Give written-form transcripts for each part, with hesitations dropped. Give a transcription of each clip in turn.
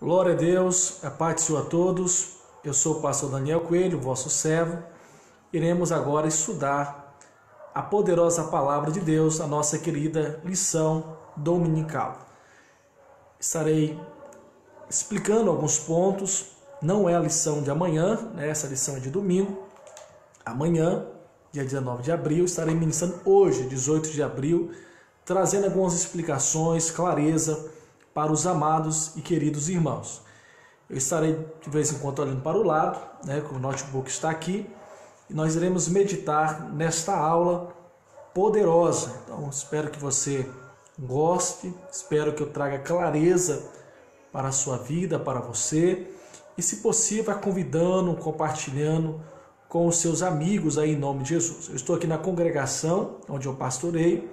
Glória a Deus, a paz do Senhor a todos. Eu sou o pastor Daniel Coelho, vosso servo. Iremos agora estudar a poderosa palavra de Deus, a nossa querida lição dominical. Estarei explicando alguns pontos, não é a lição de amanhã, essa lição é de domingo. Amanhã, dia 19 de abril, estarei ministrando hoje, 18 de abril, trazendo algumas explicações, clareza para os amados e queridos irmãos. Eu estarei de vez em quando olhando para o lado, que o notebook está aqui, e nós iremos meditar nesta aula poderosa. Então, espero que você goste, espero que eu traga clareza para a sua vida, para você, e se possível, vá convidando, compartilhando com os seus amigos aí em nome de Jesus. Eu estou aqui na congregação onde eu pastorei,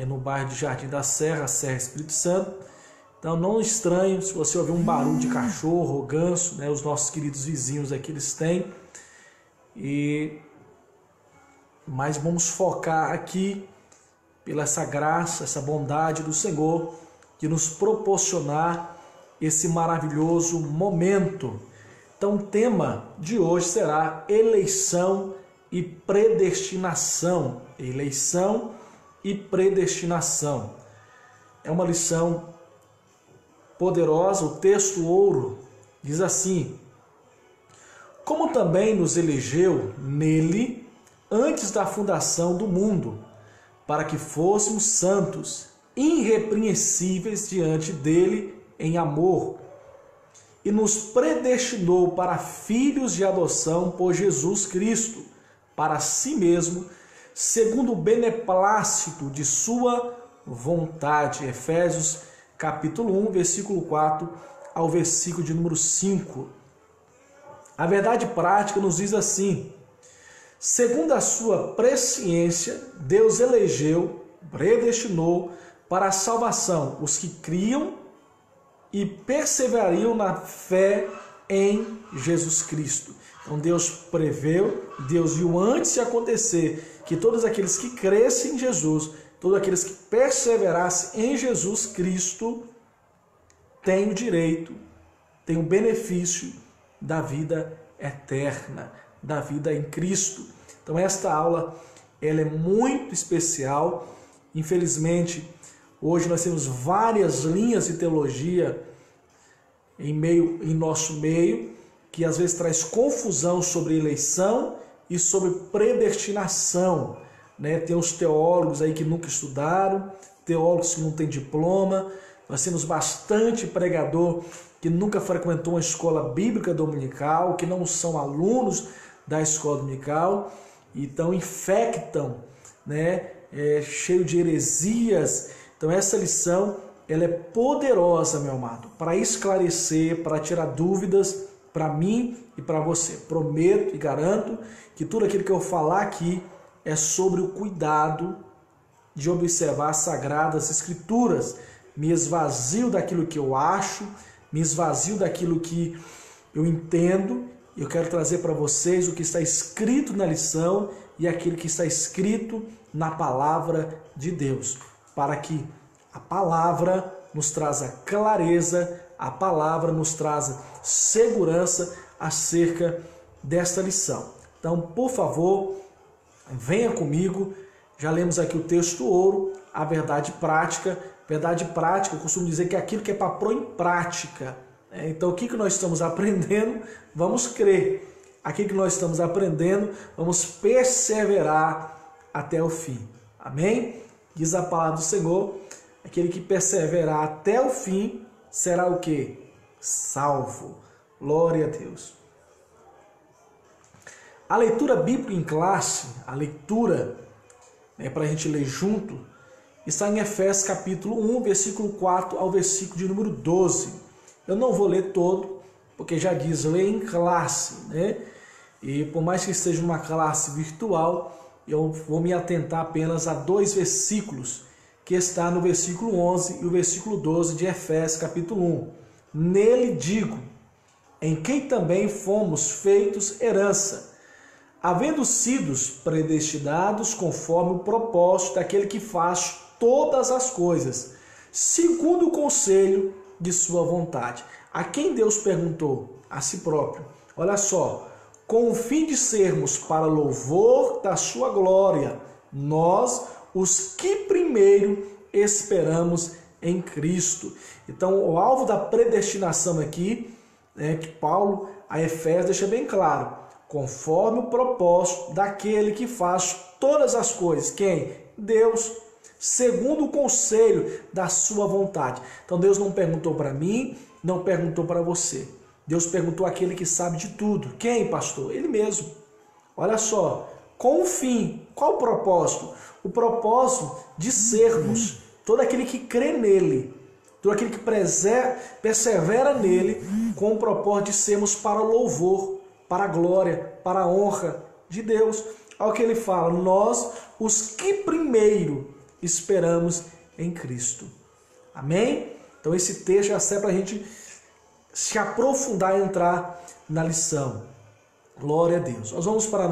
no bairro de Jardim da Serra, Serra Espírito Santo. Então não estranho se você ouvir um barulho de cachorro, ganso, os nossos queridos vizinhos aqui eles têm. Mas vamos focar aqui pela essa graça, essa bondade do Senhor de nos proporcionar esse maravilhoso momento. Então o tema de hoje será eleição e predestinação. Eleição e predestinação. É uma lição poderosa. O texto ouro diz assim: como também nos elegeu nele antes da fundação do mundo, para que fôssemos santos, irrepreensíveis diante dele em amor, e nos predestinou para filhos de adoção por Jesus Cristo, para si mesmo, segundo o beneplácito de sua vontade. Efésios capítulo 1, versículo 4 ao versículo de número 5. A verdade prática nos diz assim: segundo a sua presciência, Deus elegeu, predestinou para a salvação os que criam e perseverariam na fé em Jesus Cristo. Então Deus preveu, Deus viu antes de acontecer que todos aqueles que crescem em Jesus, todos aqueles que perseverassem em Jesus Cristo, têm o direito, têm o benefício da vida eterna, da vida em Cristo. Então esta aula ela é muito especial. Infelizmente, hoje nós temos várias linhas de teologia em nosso meio, que às vezes traz confusão sobre eleição e sobre predestinação. Tem os teólogos aí que nunca estudaram, teólogos que não têm diploma. Nós temos bastante pregador que nunca frequentou uma escola bíblica dominical, que não são alunos da escola dominical, então infectam, cheio de heresias. Então essa lição ela é poderosa, meu amado, para esclarecer, para tirar dúvidas para mim e para você. Prometo e garanto que tudo aquilo que eu falar aqui é sobre o cuidado de observar as Sagradas Escrituras. Me esvazio daquilo que eu acho, me esvazio daquilo que eu entendo. Eu quero trazer para vocês o que está escrito na lição e aquilo que está escrito na palavra de Deus, para que a palavra nos traza clareza, a palavra nos traza segurança acerca desta lição. Então, por favor, venha comigo. Já lemos aqui o texto ouro, a verdade prática. Verdade prática, eu costumo dizer que é aquilo que é para pôr em prática. Então, o que nós estamos aprendendo, vamos crer. Aquilo que nós estamos aprendendo, vamos perseverar até o fim. Amém? Diz a palavra do Senhor: aquele que perseverar até o fim será o quê? Salvo. Glória a Deus. A leitura bíblica em classe, a leitura para a gente ler junto, está em Efésios capítulo 1, versículo 4 ao versículo de número 12. Eu não vou ler todo, porque já diz ler em classe, E por mais que esteja uma classe virtual, eu vou me atentar apenas a dois versículos, que está no versículo 11 e o versículo 12 de Efésios capítulo 1. Nele digo, em quem também fomos feitos herança, havendo sido predestinados conforme o propósito daquele que faz todas as coisas, segundo o conselho de sua vontade, A quem Deus perguntou? A si próprio. Olha só, com o fim de sermos para louvor da sua glória, nós, os que primeiro esperamos em Cristo. Então, o alvo da predestinação aqui, que Paulo a Efésios deixa bem claro, conforme o propósito daquele que faz todas as coisas. Quem? Deus, segundo o conselho da sua vontade. Então Deus não perguntou para mim, não perguntou para você. Deus perguntou àquele que sabe de tudo. Quem, pastor? Ele mesmo. Olha só, com o fim, qual o propósito? O propósito de sermos todo aquele que crê nele, todo aquele que persevera nele, com o propósito de sermos para o louvor, para a glória, para a honra de Deus. Olha o que ele fala, nós, os que primeiro esperamos em Cristo. Amém? Então esse texto já serve para a gente se aprofundar e entrar na lição. Glória a Deus. Nós vamos para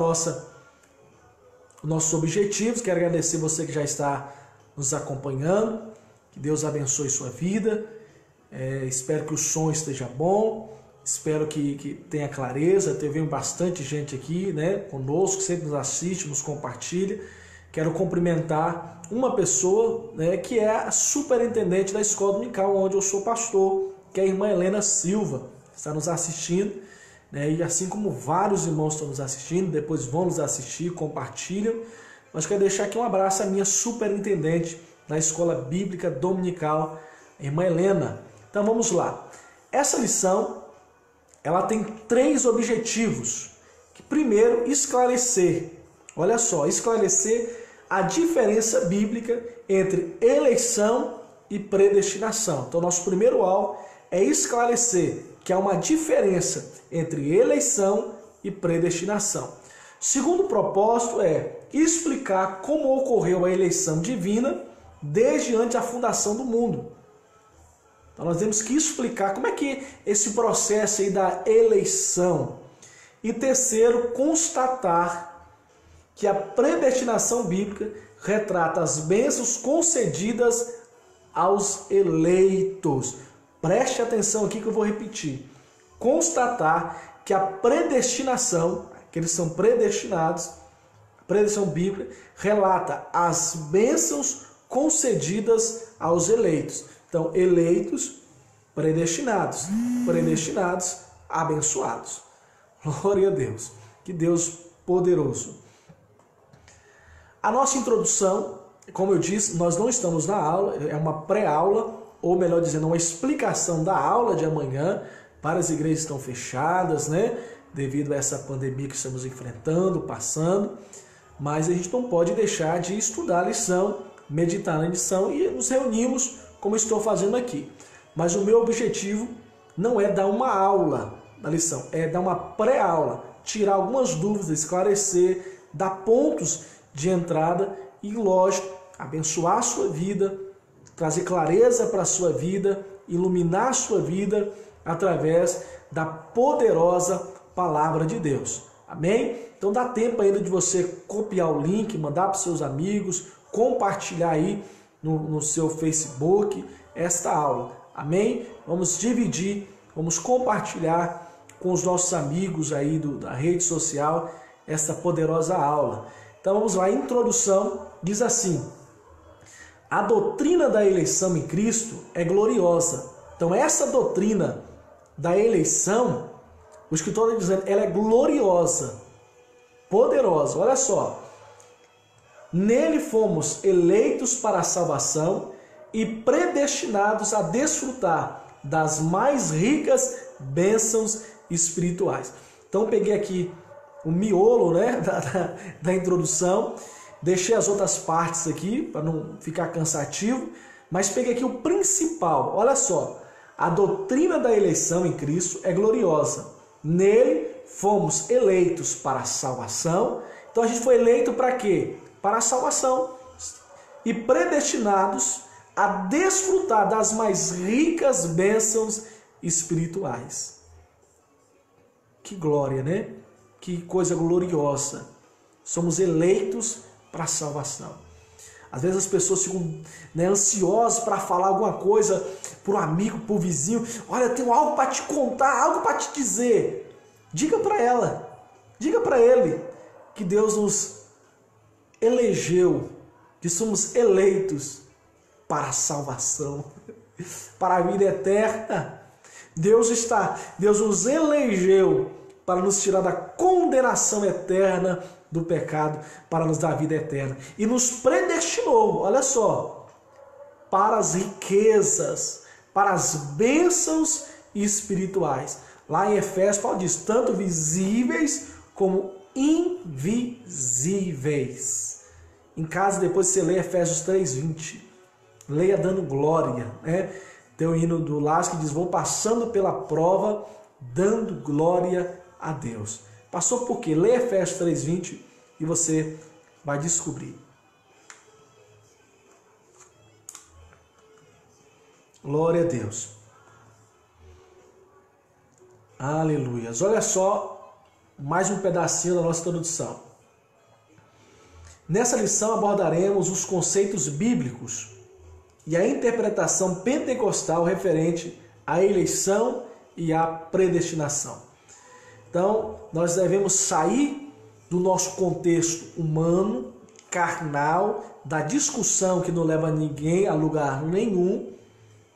nossos objetivos. Quero agradecer você que já está nos acompanhando. Que Deus abençoe sua vida. Espero que o som esteja bom. Espero que tenha clareza. Teve bastante gente aqui, conosco, sempre nos assiste, nos compartilha. Quero cumprimentar uma pessoa, que é a superintendente da escola dominical, onde eu sou pastor, que é a irmã Helena Silva, que está nos assistindo, e assim como vários irmãos estão nos assistindo, depois vão nos assistir, compartilham. Mas quero deixar aqui um abraço à minha superintendente da escola bíblica dominical, a irmã Helena. Então vamos lá. Essa lição, ela tem 3 objetivos. Que primeiro, esclarecer. Olha só, esclarecer a diferença bíblica entre eleição e predestinação. Então nosso primeiro alvo é esclarecer que há uma diferença entre eleição e predestinação. Segundo propósito é explicar como ocorreu a eleição divina desde antes da fundação do mundo. Então nós temos que explicar como é que esse processo aí da eleição. E terceiro, constatar que a predestinação bíblica retrata as bênçãos concedidas aos eleitos. Preste atenção aqui que eu vou repetir. Constatar que a predestinação, que eles são predestinados, a predestinação bíblica relata as bênçãos concedidas aos eleitos. Então, eleitos, predestinados, predestinados, abençoados. Glória a Deus. Que Deus poderoso. A nossa introdução, como eu disse, nós não estamos na aula, é uma pré-aula, ou melhor dizendo, uma explicação da aula de amanhã. Várias igrejas estão fechadas, devido a essa pandemia que estamos enfrentando, passando, mas a gente não pode deixar de estudar a lição, meditar na lição e nos reunimos como estou fazendo aqui. Mas o meu objetivo não é dar uma aula da lição, é dar uma pré-aula, tirar algumas dúvidas, esclarecer, dar pontos de entrada e, lógico, abençoar a sua vida, trazer clareza para a sua vida, iluminar a sua vida através da poderosa palavra de Deus. Amém? Então dá tempo ainda de você copiar o link, mandar para os seus amigos, compartilhar aí no seu Facebook esta aula. Amém? Vamos dividir, vamos compartilhar com os nossos amigos aí da rede social esta poderosa aula. Então vamos lá, a introdução diz assim: a doutrina da eleição em Cristo é gloriosa. Então essa doutrina da eleição, o escritor está dizendo, ela é gloriosa, poderosa. Olha só, nele fomos eleitos para a salvação e predestinados a desfrutar das mais ricas bênçãos espirituais. Então peguei aqui o miolo da introdução, deixei as outras partes aqui para não ficar cansativo, mas peguei aqui o principal. Olha só, a doutrina da eleição em Cristo é gloriosa. Nele fomos eleitos para a salvação. Então a gente foi eleito para quê? Para a salvação. E predestinados a desfrutar das mais ricas bênçãos espirituais. Que glória, né? Que coisa gloriosa. Somos eleitos para a salvação. Às vezes as pessoas ficam, né, ansiosas para falar alguma coisa para o amigo, para o vizinho. Olha, eu tenho algo para te contar, algo para te dizer. Diga para ela, diga para ele que Deus nos elegeu, que somos eleitos para a salvação, para a vida eterna. Deus nos elegeu para nos tirar da condenação eterna do pecado, para nos dar a vida eterna. E nos predestinou, olha só, para as riquezas, para as bênçãos espirituais. Lá em Efésios, Paulo diz, tanto visíveis como invisíveis. Em casa, depois você lê Efésios 3:20. Leia dando glória, né? Tem o hino do Lázaro que diz, vou passando pela prova, dando glória a Deus. Passou por quê? Leia Efésios 3:20 e você vai descobrir. Glória a Deus. Aleluias. Olha só, mais um pedacinho da nossa introdução. Nessa lição abordaremos os conceitos bíblicos e a interpretação pentecostal referente à eleição e à predestinação. Então, nós devemos sair do nosso contexto humano, carnal, da discussão que não leva ninguém a lugar nenhum,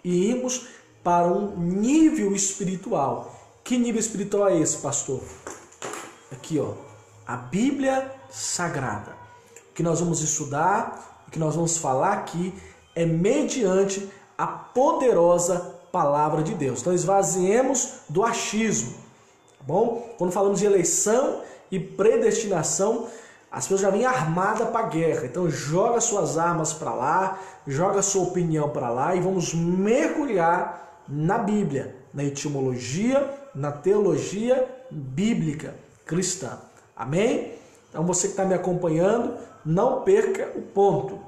e irmos para um nível espiritual. Que nível espiritual é esse, pastor? Aqui, ó, a Bíblia Sagrada. O que nós vamos estudar, o que nós vamos falar aqui é mediante a poderosa palavra de Deus. Então, esvaziemos do achismo, tá bom? Quando falamos de eleição e predestinação, as pessoas já vêm armadas para a guerra. Então, joga suas armas para lá, joga sua opinião para lá e vamos mergulhar na Bíblia, na etimologia, na teologia bíblica cristã. Amém? Então, você que está me acompanhando, não perca o ponto.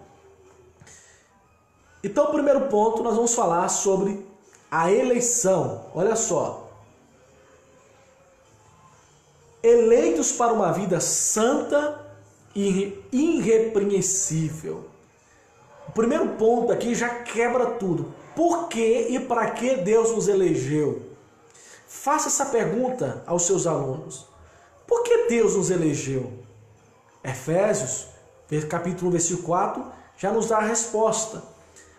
Então, o primeiro ponto, nós vamos falar sobre a eleição. Olha só. Eleitos para uma vida santa e irrepreensível. O primeiro ponto aqui já quebra tudo. Por que e para que Deus nos elegeu? Faça essa pergunta aos seus alunos. Por que Deus nos elegeu? Efésios, capítulo 1, versículo 4, já nos dá a resposta.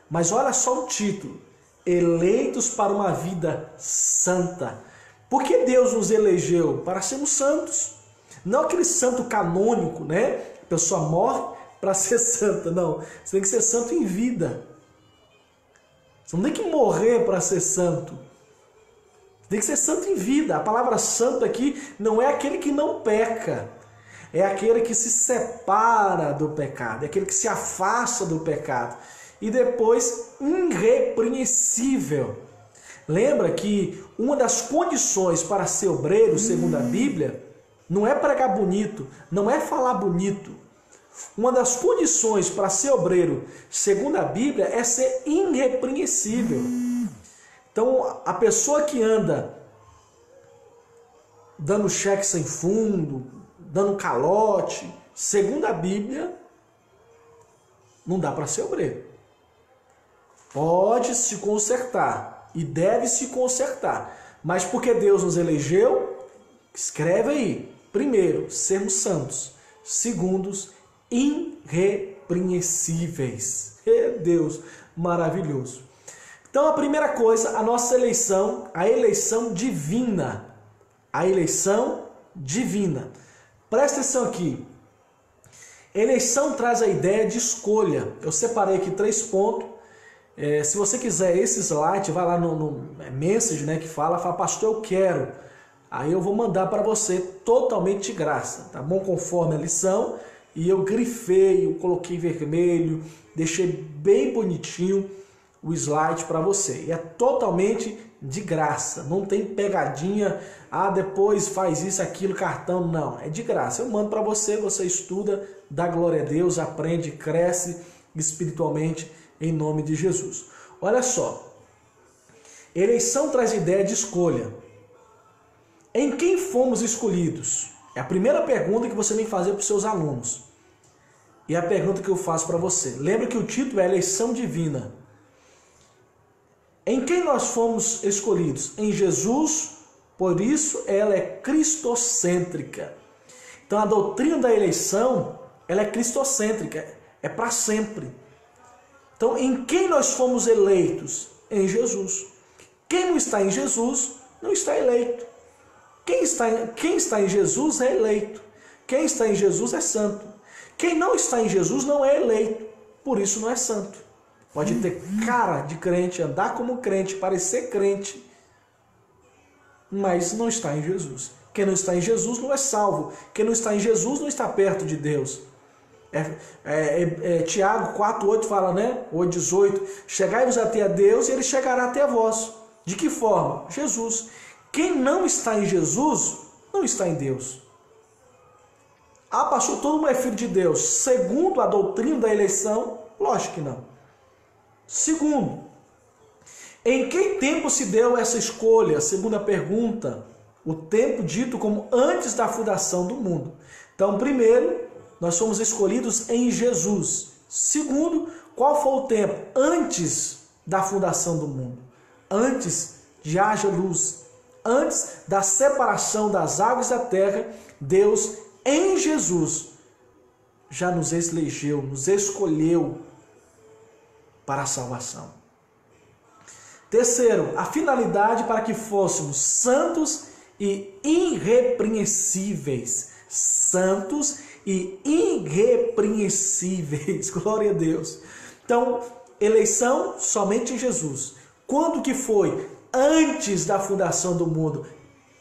Mas olha só o título. Eleitos para uma vida santa. Por que Deus nos elegeu? Para sermos santos. Não aquele santo canônico, né? A pessoa morre para ser santa. Não, você tem que ser santo em vida. Você não tem que morrer para ser santo. Você tem que ser santo em vida. A palavra santo aqui não é aquele que não peca. É aquele que se separa do pecado. É aquele que se afasta do pecado. E depois, irrepreensível. Lembra que uma das condições para ser obreiro, segundo a Bíblia, não é pregar bonito, não é falar bonito. Uma das condições para ser obreiro, segundo a Bíblia, é ser irrepreensível. Então, a pessoa que anda dando cheque sem fundo, dando calote, segundo a Bíblia, não dá para ser obreiro. Pode se consertar e deve se consertar. Mas porque Deus nos elegeu, escreve aí. Primeiro, sermos santos. Segundo, irrepreensíveis. Deus, maravilhoso. Então, a primeira coisa, a nossa eleição, a eleição divina. A eleição divina. Presta atenção aqui. Eleição traz a ideia de escolha. Eu separei aqui 3 pontos. Se você quiser esse slide, vai lá no message, né, que fala, pastor, eu quero. Aí eu vou mandar para você totalmente de graça, tá bom? Conforme a lição. E eu grifei, eu coloquei vermelho, deixei bem bonitinho o slide para você. E é totalmente de graça, não tem pegadinha, depois faz isso, aquilo, cartão, não. É de graça, eu mando para você, você estuda, dá glória a Deus, aprende, cresce espiritualmente, em nome de Jesus. Olha só, eleição traz ideia de escolha. Em quem fomos escolhidos? É a primeira pergunta que você tem que fazer para os seus alunos. E a pergunta que eu faço para você, lembra que o título é Eleição Divina. Em quem nós fomos escolhidos? Em Jesus, por isso ela é cristocêntrica. Então a doutrina da eleição, ela é cristocêntrica, é para sempre. Então em quem nós fomos eleitos? Em Jesus. Quem não está em Jesus, não está eleito. Quem está em Jesus é eleito. Quem está em Jesus é santo. Quem não está em Jesus não é eleito, por isso não é santo. Pode ter cara de crente, andar como crente, parecer crente, mas não está em Jesus. Quem não está em Jesus não é salvo. Quem não está em Jesus não está perto de Deus. Tiago 4,8 fala, né? 8,18. Chegai-vos até a Deus e Ele chegará até a vós. De que forma? Jesus. Quem não está em Jesus, não está em Deus. Ah, pastor, todo mundo é filho de Deus. Segundo a doutrina da eleição, lógico que não. Segundo, em que tempo se deu essa escolha? Segunda pergunta, o tempo dito como antes da fundação do mundo. Então, primeiro, nós fomos escolhidos em Jesus. Segundo, qual foi o tempo? Antes da fundação do mundo. Antes de haja luz. Antes da separação das águas da terra, Deus, em Jesus, já nos elegeu, nos escolheu para a salvação. Terceiro, a finalidade para que fôssemos santos e irrepreensíveis. Santos e irrepreensíveis. Glória a Deus. Então, eleição somente em Jesus. Quando que foi? Antes da fundação do mundo.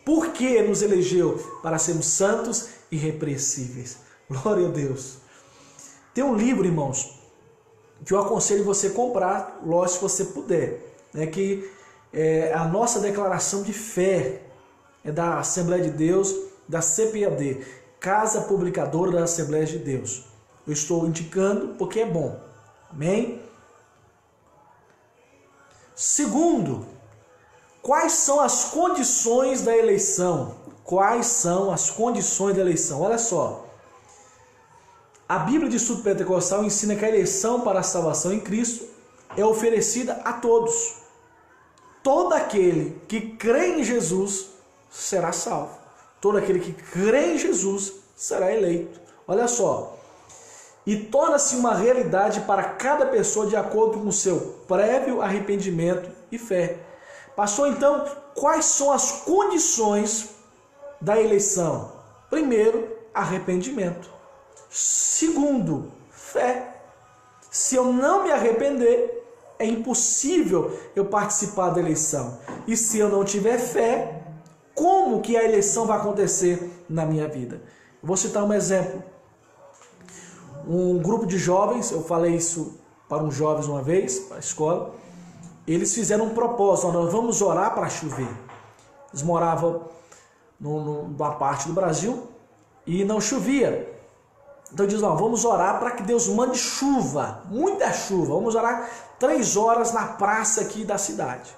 Por que nos elegeu? Para sermos santos e irrepreensíveis. Glória a Deus. Tem um livro, irmãos, que eu aconselho você comprar, lógico, se você puder, né, que é a nossa declaração de fé, é da Assembleia de Deus, da CPAD, Casa Publicadora da Assembleia de Deus. Eu estou indicando porque é bom. Amém? Segundo, quais são as condições da eleição? Quais são as condições da eleição? Olha só. A Bíblia de Estudo Pentecostal ensina que a eleição para a salvação em Cristo é oferecida a todos. Todo aquele que crê em Jesus será salvo. Todo aquele que crê em Jesus será eleito. Olha só. E torna-se uma realidade para cada pessoa de acordo com o seu prévio arrependimento e fé. Pastor, então, quais são as condições da eleição? Primeiro, arrependimento. Segundo, fé. Se eu não me arrepender, é impossível eu participar da eleição. E se eu não tiver fé, como que a eleição vai acontecer na minha vida? Eu vou citar um exemplo. Um grupo de jovens, eu falei isso para uns jovens uma vez, para a escola, eles fizeram um propósito, nós vamos orar para chover. Eles moravam numa parte do Brasil e não chovia. Então diz, não, vamos orar para que Deus mande chuva, muita chuva. Vamos orar 3 horas na praça aqui da cidade.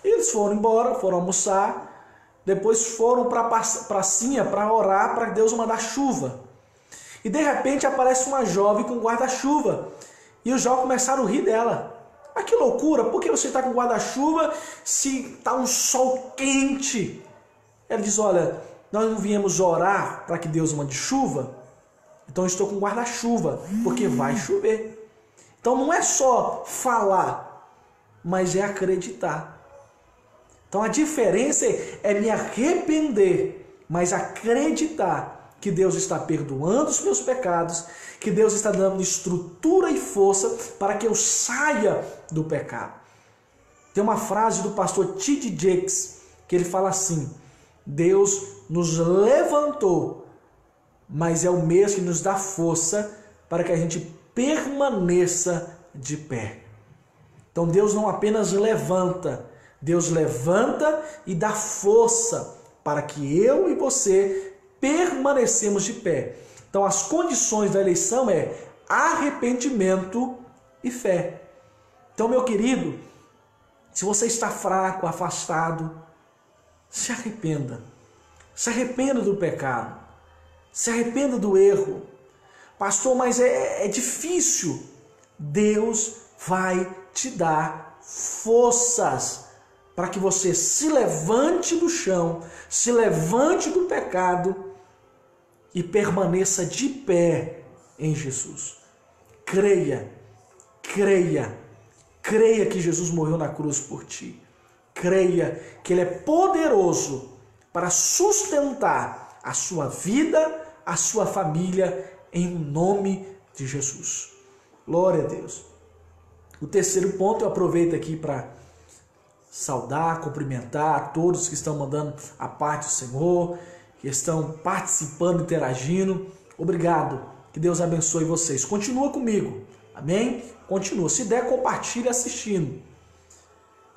Eles foram embora, foram almoçar, depois foram para a pracinha para orar para Deus mandar chuva. E de repente aparece uma jovem com guarda-chuva. E os jovens começaram a rir dela. Ah, que loucura, por que você está com guarda-chuva se está um sol quente? Ela diz, olha, nós não viemos orar para que Deus mande chuva? Então eu estou com guarda-chuva, porque vai chover. Então não é só falar, mas é acreditar. Então a diferença é me arrepender, mas acreditar que Deus está perdoando os meus pecados, que Deus está dando estrutura e força para que eu saia do pecado. Tem uma frase do pastor T.D. Jakes, que ele fala assim, Deus nos levantou, mas é o mesmo que nos dá força para que a gente permaneça de pé. Então Deus não apenas levanta, Deus levanta e dá força para que eu e você permanecemos de pé. Então as condições da eleição é arrependimento e fé. Então, meu querido, se você está fraco, afastado, se arrependa. Se arrependa do pecado. Se arrependa do erro. Pastor, mas é difícil. Deus vai te dar forças para que você se levante do chão, se levante do pecado e permaneça de pé em Jesus. Creia, creia, creia que Jesus morreu na cruz por ti. Creia que Ele é poderoso para sustentar a sua vida, a sua família, em nome de Jesus. Glória a Deus. O terceiro ponto, eu aproveito aqui para saudar, cumprimentar a todos que estão mandando a parte do Senhor, que estão participando, interagindo. Obrigado. Que Deus abençoe vocês. Continua comigo. Amém? Continua. Se der, compartilha assistindo.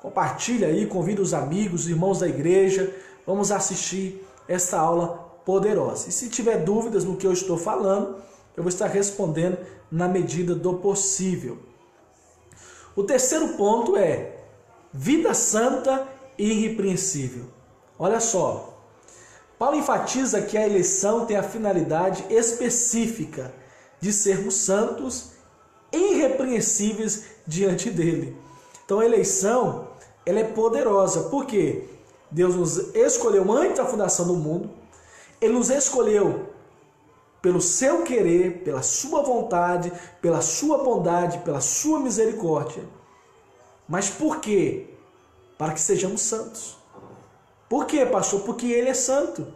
Compartilha aí, convida os amigos, os irmãos da igreja. Vamos assistir esta aula poderosa. E se tiver dúvidas no que eu estou falando, eu vou estar respondendo na medida do possível. O terceiro ponto é vida santa e irrepreensível. Olha só, Paulo enfatiza que a eleição tem a finalidade específica de sermos santos e irrepreensíveis diante dele. Então a eleição, ela é poderosa. Por quê? Deus nos escolheu antes da fundação do mundo. Ele nos escolheu pelo seu querer, pela sua vontade, pela sua bondade, pela sua misericórdia. Mas por quê? Para que sejamos santos. Por quê, pastor? Porque Ele é santo.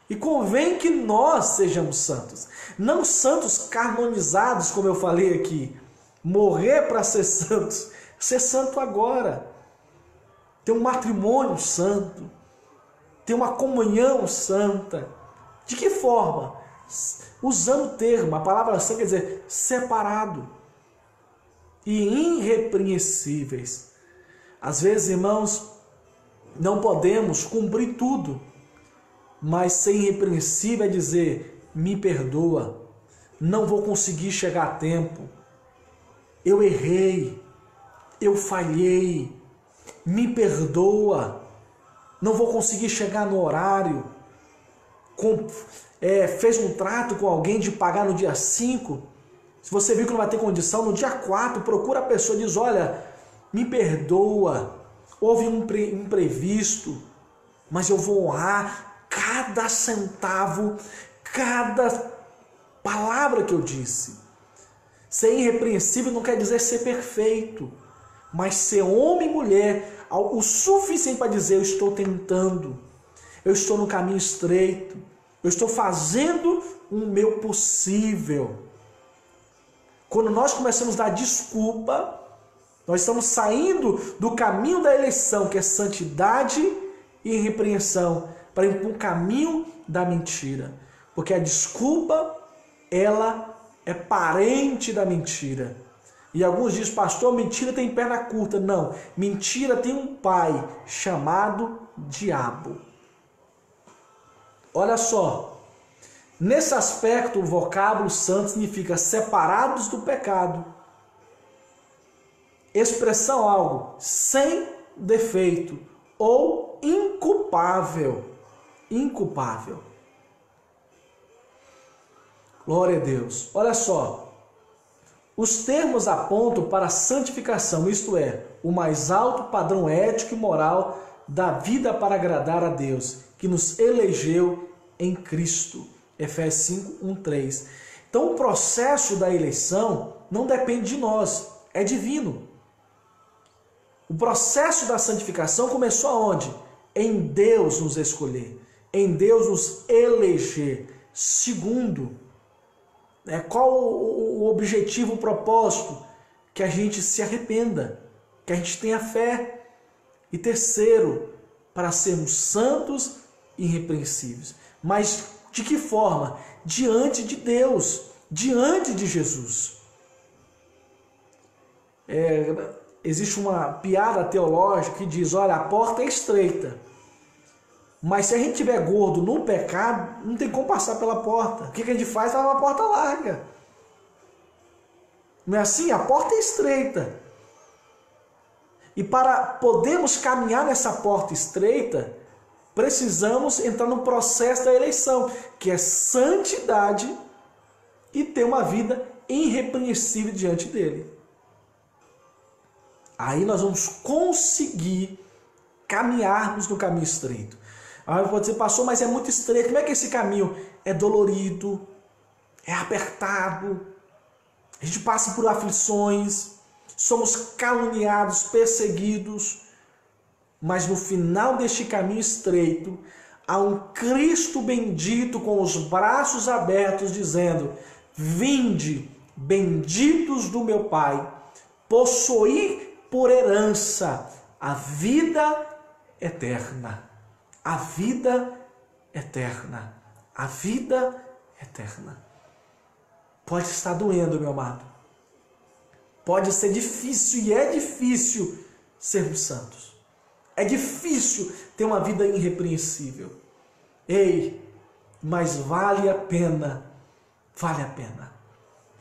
E convém que nós sejamos santos. Não santos canonizados, como eu falei aqui. Morrer para ser santos. Ser santo agora. Ter um matrimônio santo. Ter uma comunhão santa. De que forma? Usando o termo, a palavra santa quer dizer separado e irrepreensíveis. Às vezes, irmãos, não podemos cumprir tudo, mas ser irrepreensível é dizer, me perdoa, não vou conseguir chegar a tempo, eu errei, eu falhei, me perdoa, não vou conseguir chegar no horário, fez um trato com alguém de pagar no dia 5, se você viu que não vai ter condição, no dia 4, procura a pessoa e diz, olha, me perdoa, houve um imprevisto, mas eu vou honrar cada centavo, cada palavra que eu disse. Ser irrepreensível não quer dizer ser perfeito, mas ser homem e mulher o suficiente para dizer, eu estou tentando, eu estou no caminho estreito, eu estou fazendo o meu possível. Quando nós começamos a dar desculpa, nós estamos saindo do caminho da eleição, que é santidade e irrepreensão, para ir para o caminho da mentira. Porque a desculpa, ela é parente da mentira. E alguns dizem, pastor, mentira tem perna curta. Não, mentira tem um pai chamado diabo. Olha só. Nesse aspecto, o vocábulo santo significa separados do pecado. Expressão algo sem defeito ou inculpável. Inculpável. Glória a Deus. Olha só. Os termos apontam para a santificação, isto é, o mais alto padrão ético e moral da vida para agradar a Deus, que nos elegeu em Cristo. Efésios 5, 1, 3. Então o processo da eleição não depende de nós, é divino. O processo da santificação começou aonde? Em Deus nos escolher, em Deus nos eleger. Segundo, qual o objetivo, o propósito? Que a gente se arrependa, que a gente tenha fé. E terceiro, para sermos santos e irrepreensíveis. Mas de que forma? Diante de Deus, diante de Jesus. Existe uma piada teológica que diz, olha, a porta é estreita, mas se a gente tiver gordo no pecado, não tem como passar pela porta. O que a gente faz? Vai uma porta larga. Não é assim? A porta é estreita. E para podermos caminhar nessa porta estreita, precisamos entrar no processo da eleição, que é santidade e ter uma vida irrepreensível diante dele. Aí nós vamos conseguir caminharmos no caminho estreito. Aí pode dizer, pastor, mas é muito estreito. Como é que é esse caminho? É dolorido, é apertado, a gente passa por aflições, somos caluniados, perseguidos, mas no final deste caminho estreito, há um Cristo bendito com os braços abertos, dizendo: vinde, benditos do meu Pai, possuir por herança a vida eterna. A vida eterna. A vida eterna. Pode estar doendo, meu amado. Pode ser difícil, e é difícil sermos santos. É difícil ter uma vida irrepreensível. Ei, mas vale a pena. Vale a pena.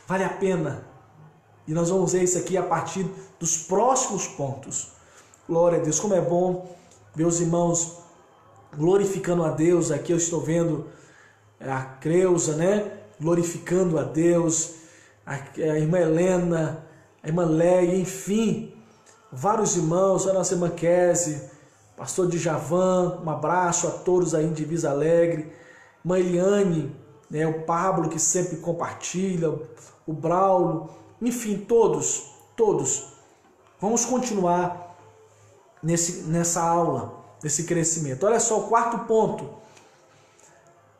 Vale a pena. E nós vamos ver isso aqui a partir dos próximos pontos. Glória a Deus, como é bom ver os irmãos glorificando a Deus. Aqui eu estou vendo a Creuza, né? Glorificando a Deus, a irmã Helena, a irmã Leia, enfim, vários irmãos, a nossa irmã Kézia, pastor Djavan, um abraço a todos aí em Divisa Alegre, irmã Eliane, né? O Pablo que sempre compartilha, o Braulio, enfim, todos. Vamos continuar nessa aula, nesse crescimento. Olha só o quarto ponto,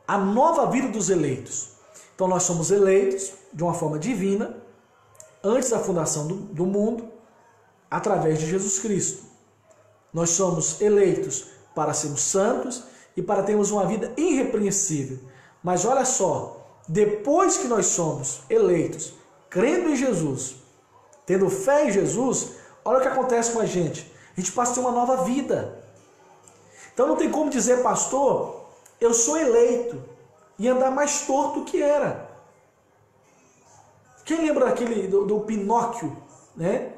a nova vida dos eleitos. Então nós somos eleitos de uma forma divina, antes da fundação do mundo, através de Jesus Cristo. Nós somos eleitos para sermos santos e para termos uma vida irrepreensível. Mas olha só, depois que nós somos eleitos, crendo em Jesus, tendo fé em Jesus, olha o que acontece com a gente passa a ter uma nova vida. Então não tem como dizer, pastor, eu sou eleito, e andar mais torto que era. Quem lembra daquele do Pinóquio, né?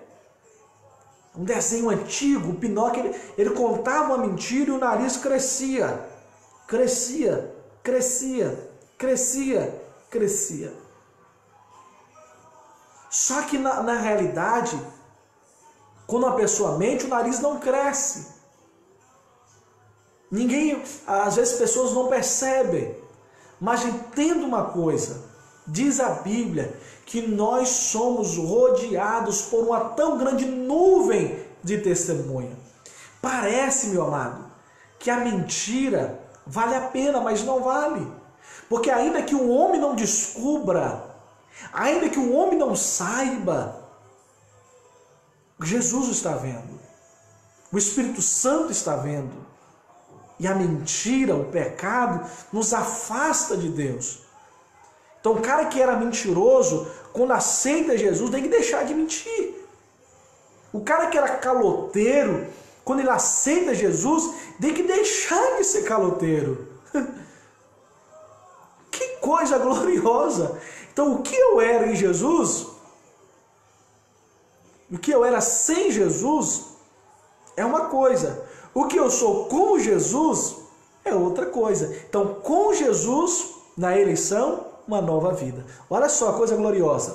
Um desenho antigo, o Pinóquio, ele contava uma mentira e o nariz crescia. Só que na realidade, quando uma pessoa mente, o nariz não cresce. Às vezes pessoas não percebem. Mas entenda uma coisa, diz a Bíblia que nós somos rodeados por uma tão grande nuvem de testemunha. Parece, meu amado, que a mentira vale a pena, mas não vale. Porque ainda que o homem não descubra, ainda que o homem não saiba, Jesus está vendo, o Espírito Santo está vendo. E a mentira, o pecado, nos afasta de Deus. Então o cara que era mentiroso, quando aceita Jesus, tem que deixar de mentir. O cara que era caloteiro, quando ele aceita Jesus, tem que deixar de ser caloteiro. Que coisa gloriosa! Então o que eu era em Jesus, o que eu era sem Jesus, é uma coisa. O que eu sou com Jesus é outra coisa. Então, com Jesus, na eleição, uma nova vida. Olha só a coisa gloriosa.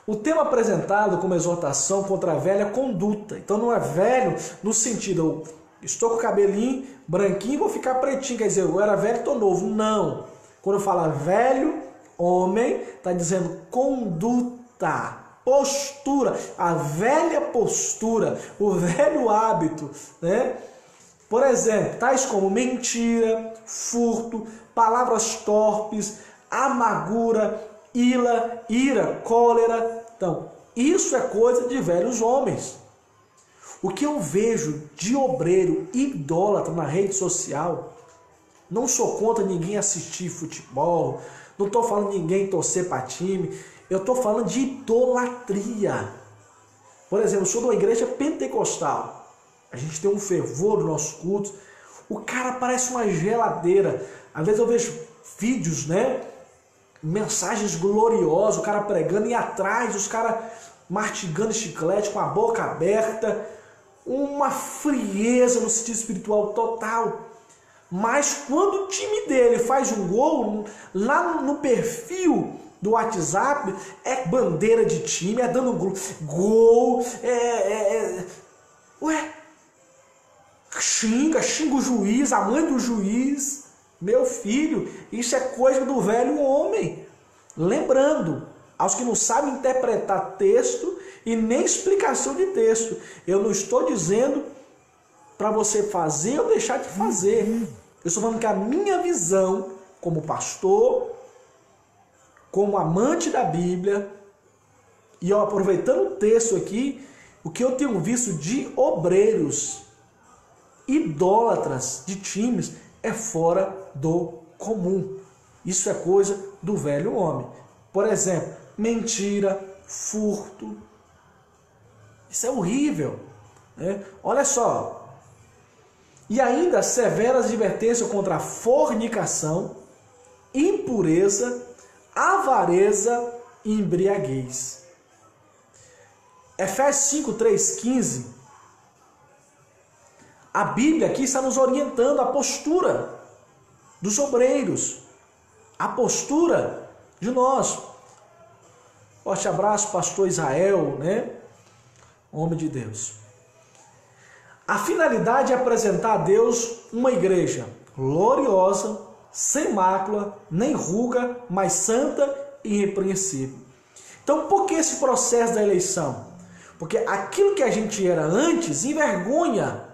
O tema apresentado como exortação contra a velha conduta. Então, não é velho no sentido, eu estou com o cabelinho branquinho e vou ficar pretinho. Quer dizer, eu era velho e estou novo. Não. Quando fala velho, homem, está dizendo conduta. Postura, a velha postura, o velho hábito, né? Por exemplo, tais como mentira, furto, palavras torpes, amargura, ira, cólera. Então, isso é coisa de velhos homens. O que eu vejo de obreiro idólatra na rede social, não sou contra ninguém assistir futebol, não estou falando de ninguém torcer para time, eu estou falando de idolatria. Por exemplo, eu sou de uma igreja pentecostal. A gente tem um fervor nos nossos cultos. O cara parece uma geladeira. Às vezes eu vejo vídeos, né? Mensagens gloriosas, o cara pregando e atrás os caras mastigando chiclete com a boca aberta. Uma frieza no sentido espiritual total. Mas quando o time dele faz um gol, lá no perfil do WhatsApp, é bandeira de time, é dando gol, ué, xinga o juiz, a mãe do juiz. Meu filho, isso é coisa do velho homem. Lembrando, aos que não sabem interpretar texto e nem explicação de texto, eu não estou dizendo para você fazer ou deixar de fazer. Eu estou falando que a minha visão como pastor, como amante da Bíblia, e eu aproveitando o texto aqui, o que eu tenho visto de obreiros idólatras de times é fora do comum. Isso é coisa do velho homem. Por exemplo, mentira, furto. Isso é horrível, né? Olha só. E ainda severas advertências contra a fornicação, impureza, avareza e embriaguez. Efésios 5, 3, 15. A Bíblia aqui está nos orientando a postura dos obreiros, a postura de nós. Forte abraço, pastor Israel, né? Homem de Deus. A finalidade é apresentar a Deus uma igreja gloriosa, sem mácula, nem ruga, mas santa e irrepreensível. Então, por que esse processo da eleição? Porque aquilo que a gente era antes envergonha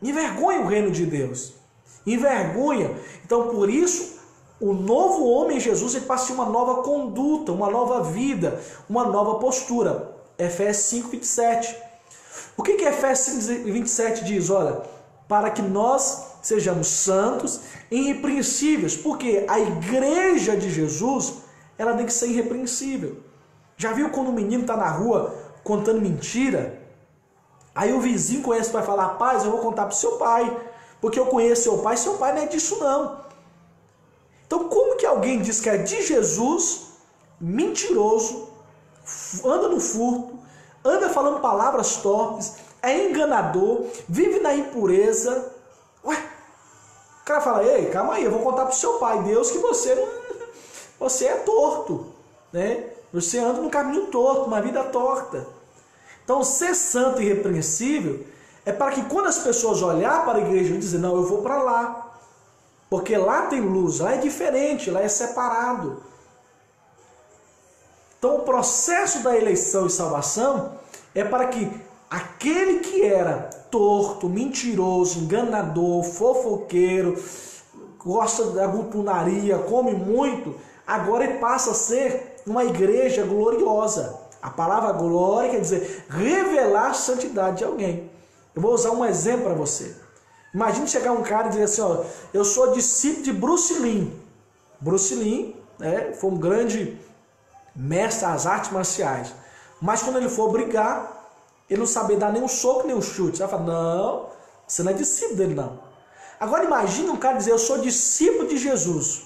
o reino de Deus. Envergonha. Então, por isso, o novo homem Jesus ele passa uma nova conduta, uma nova vida, uma nova postura. Efésios 5, 27. O que Efésios 5, 27 diz? Olha, para que nós sejamos santos e irrepreensíveis, porque a igreja de Jesus ela tem que ser irrepreensível. Já viu quando o menino está na rua contando mentira? Aí o vizinho conhece, vai falar: rapaz, eu vou contar para o seu pai, porque eu conheço seu pai não é disso não. Então como que alguém diz que é de Jesus, mentiroso, anda no furto, anda falando palavras torpes, é enganador, vive na impureza? Ué, o cara fala: ei, calma aí, eu vou contar para o seu pai, Deus, que você é torto, né? Você anda no caminho torto, uma vida torta. Então, ser santo e irrepreensível é para que quando as pessoas olharem para a igreja e dizer: não, eu vou para lá, porque lá tem luz, lá é diferente, lá é separado. Então, o processo da eleição e salvação é para que aquele que era torto, mentiroso, enganador, fofoqueiro, gosta da glutonaria, come muito, agora ele passa a ser uma igreja gloriosa. A palavra glória quer dizer revelar a santidade de alguém. Eu vou usar um exemplo para você. Imagine chegar um cara e dizer assim: ó, eu sou discípulo de Bruce Lee. Bruce Lee, né, foi um grande mestre das artes marciais. Mas quando ele for brigar, ele não sabia dar nem um soco nem um chute. Você vai falar: não, você não é discípulo dele não. Agora imagine um cara dizer: eu sou discípulo de Jesus.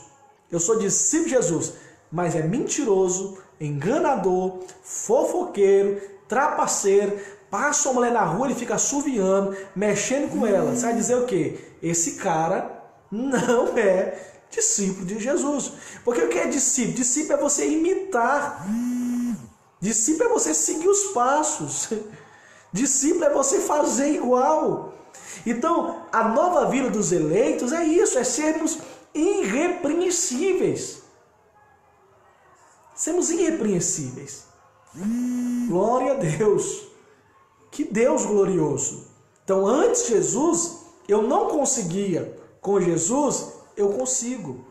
Eu sou discípulo de Jesus. Mas é mentiroso, enganador, fofoqueiro, trapaceiro, passa uma mulher na rua, ele fica assoviando, mexendo com ela. Você vai dizer o quê? Esse cara não é discípulo de Jesus. Porque o que é discípulo? Discípulo é você imitar. Discípulo é você seguir os passos. Discípulo é você fazer igual. Então, a nova vida dos eleitos é isso, é sermos irrepreensíveis. Sermos irrepreensíveis. Glória a Deus. Que Deus glorioso. Então, antes de Jesus, eu não conseguia. Com Jesus, eu consigo.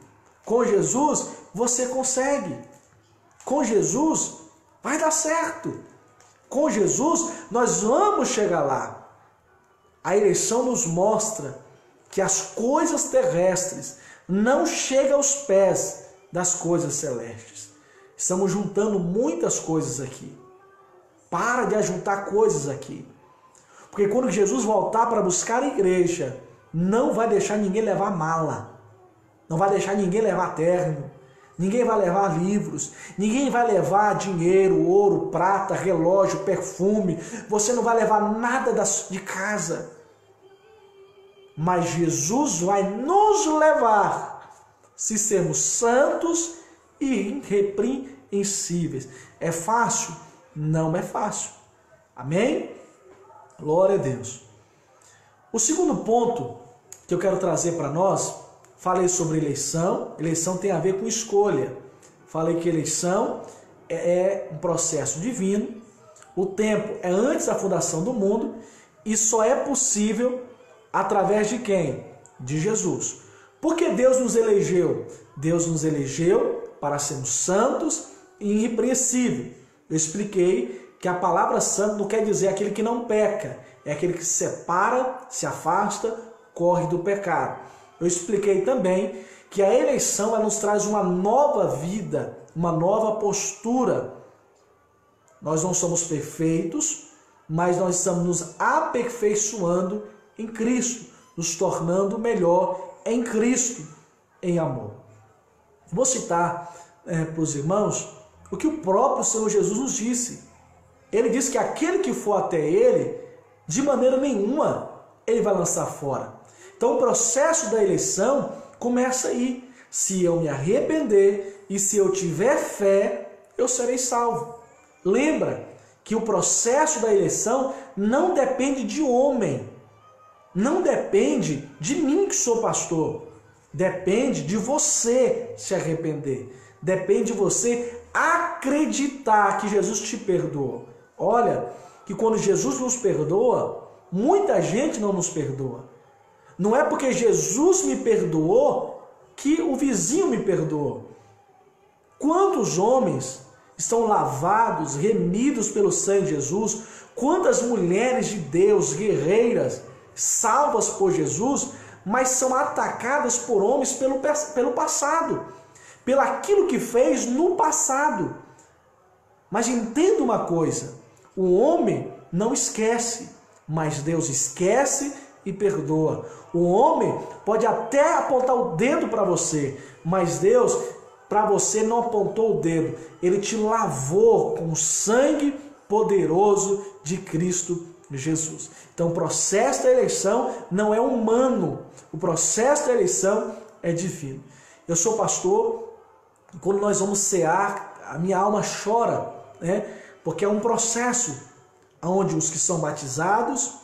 Com Jesus, você consegue. Com Jesus, vai dar certo. Com Jesus, nós vamos chegar lá. A eleição nos mostra que as coisas terrestres não chegam aos pés das coisas celestes. Estamos juntando muitas coisas aqui. Para de ajuntar coisas aqui. Porque quando Jesus voltar para buscar a igreja, não vai deixar ninguém levar mala. Não vai deixar ninguém levar terno. Ninguém vai levar livros. Ninguém vai levar dinheiro, ouro, prata, relógio, perfume. Você não vai levar nada de casa. mas Jesus vai nos levar se sermos santos e irrepreensíveis. É fácil? Não é fácil. Amém? Glória a Deus. O segundo ponto que eu quero trazer para nós, falei sobre eleição. Eleição tem a ver com escolha. Falei que eleição é um processo divino. O tempo é antes da fundação do mundo e só é possível através de quem? De Jesus. Por que Deus nos elegeu? Deus nos elegeu para sermos santos e irrepreensíveis. Eu expliquei que a palavra santo não quer dizer aquele que não peca, é aquele que se separa, se afasta, corre do pecado. Eu expliquei também que a eleição ela nos traz uma nova vida, uma nova postura. Nós não somos perfeitos, mas nós estamos nos aperfeiçoando em Cristo, nos tornando melhor em Cristo, em amor. Vou citar para os irmãos o que o próprio Senhor Jesus nos disse. Ele disse que aquele que for até Ele, de maneira nenhuma, Ele vai lançar fora. Então o processo da eleição começa aí. Se eu me arrepender e se eu tiver fé, eu serei salvo. Lembra que o processo da eleição não depende de homem. Não depende de mim que sou pastor. Depende de você se arrepender. Depende de você acreditar que Jesus te perdoa. Olha, que quando Jesus nos perdoa, muita gente não nos perdoa. Não é porque Jesus me perdoou que o vizinho me perdoou. Quantos homens estão lavados, remidos pelo sangue de Jesus? Quantas mulheres de Deus, guerreiras, salvas por Jesus, mas são atacadas por homens pelo passado, pelo aquilo que fez no passado. Mas entenda uma coisa, o homem não esquece, mas Deus esquece e perdoa. O homem pode até apontar o dedo para você, mas Deus, para você, não apontou o dedo. Ele te lavou com o sangue poderoso de Cristo Jesus. Então o processo da eleição não é humano, o processo da eleição é divino. Eu sou pastor, quando nós vamos cear, a minha alma chora, porque é um processo onde os que são batizados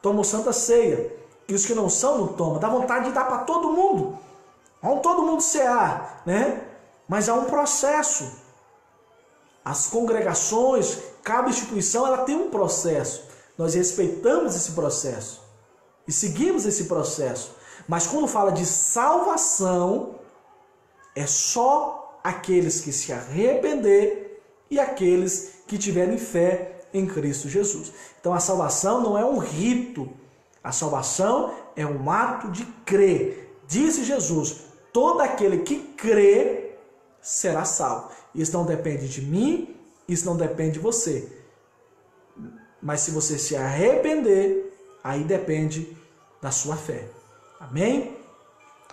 tomam Santa Ceia e os que não são não tomam. Dá vontade de dar para todo mundo, vamos todo mundo cear, mas há um processo. As congregações, cada instituição, ela tem um processo. Nós respeitamos esse processo e seguimos esse processo. Mas quando fala de salvação, é só aqueles que se arrepender e aqueles que tiverem fé em Cristo Jesus. Então a salvação não é um rito. A salvação é um ato de crer. Disse Jesus, todo aquele que crê será salvo. Isso não depende de mim, isso não depende de você. Mas se você se arrepender, aí depende da sua fé. Amém?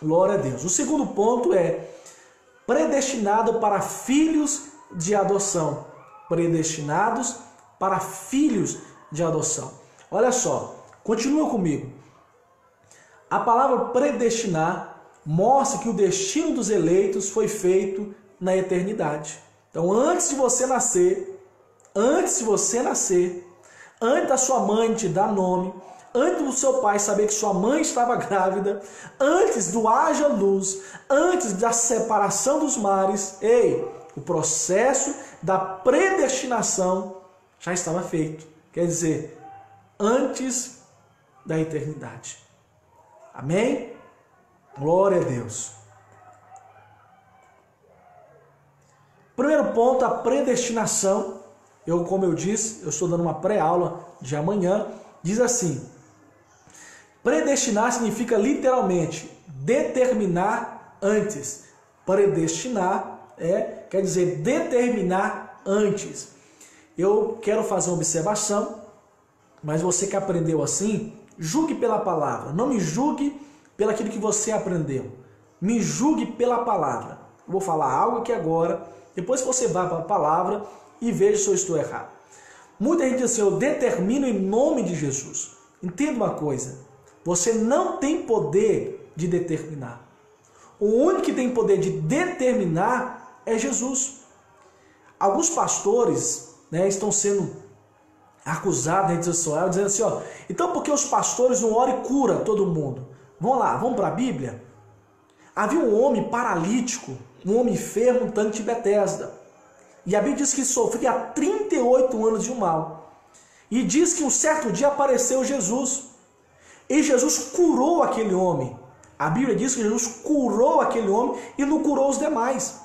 Glória a Deus. O segundo ponto é predestinado para filhos de adoção. Predestinados para filhos de adoção. Olha só, continua comigo. A palavra predestinar mostra que o destino dos eleitos foi feito na eternidade. Então, antes de você nascer, antes da sua mãe te dar nome, antes do seu pai saber que sua mãe estava grávida, antes do haja luz, antes da separação dos mares, o processo da predestinação já estava feito. Quer dizer, antes da eternidade. Amém? Glória a Deus. Primeiro ponto, a predestinação. Como eu disse, eu estou dando uma pré-aula de amanhã. Diz assim: predestinar significa literalmente determinar antes. Predestinar quer dizer determinar antes. Eu quero fazer uma observação, mas você que aprendeu assim, julgue pela palavra. Não me julgue pelo aquilo que você aprendeu. Me julgue pela palavra. Eu vou falar algo aqui agora, depois você vá para a palavra e veja se eu estou errado. Muita gente diz assim, eu determino em nome de Jesus. Entenda uma coisa, Você não tem poder de determinar. O único que tem poder de determinar é Jesus. Alguns pastores, né, estão sendo acusados na rede social, dizendo assim, ó, então por que os pastores não oram e curam todo mundo? Vamos lá, vamos para a Bíblia? Havia um homem paralítico, um homem enfermo no tanque de Betesda. E a Bíblia diz que sofria há 38 anos de um mal. E diz que um certo dia apareceu Jesus. E Jesus curou aquele homem. A Bíblia diz que Jesus curou aquele homem e não curou os demais.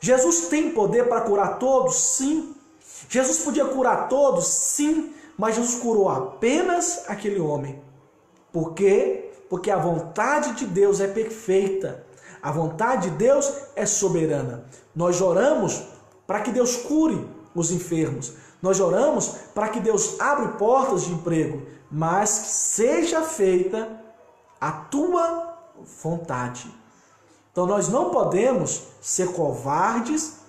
Jesus tem poder para curar todos? Sim. Jesus podia curar todos? Sim. Mas Jesus curou apenas aquele homem. Por quê? Porque a vontade de Deus é perfeita. A vontade de Deus é soberana. Nós oramos para que Deus cure os enfermos. Nós oramos para que Deus abra portas de emprego. Mas que seja feita a tua vontade. Então nós não podemos ser covardes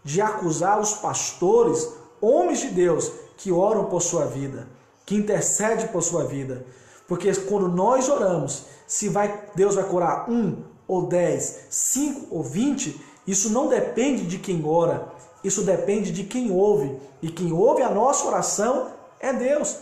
de acusar os pastores, homens de Deus, que oram por sua vida, que intercedem por sua vida. Porque quando nós oramos, se Deus vai curar 1 ou 10, 5 ou 20, isso não depende de quem ora, isso depende de quem ouve. E quem ouve a nossa oração é Deus.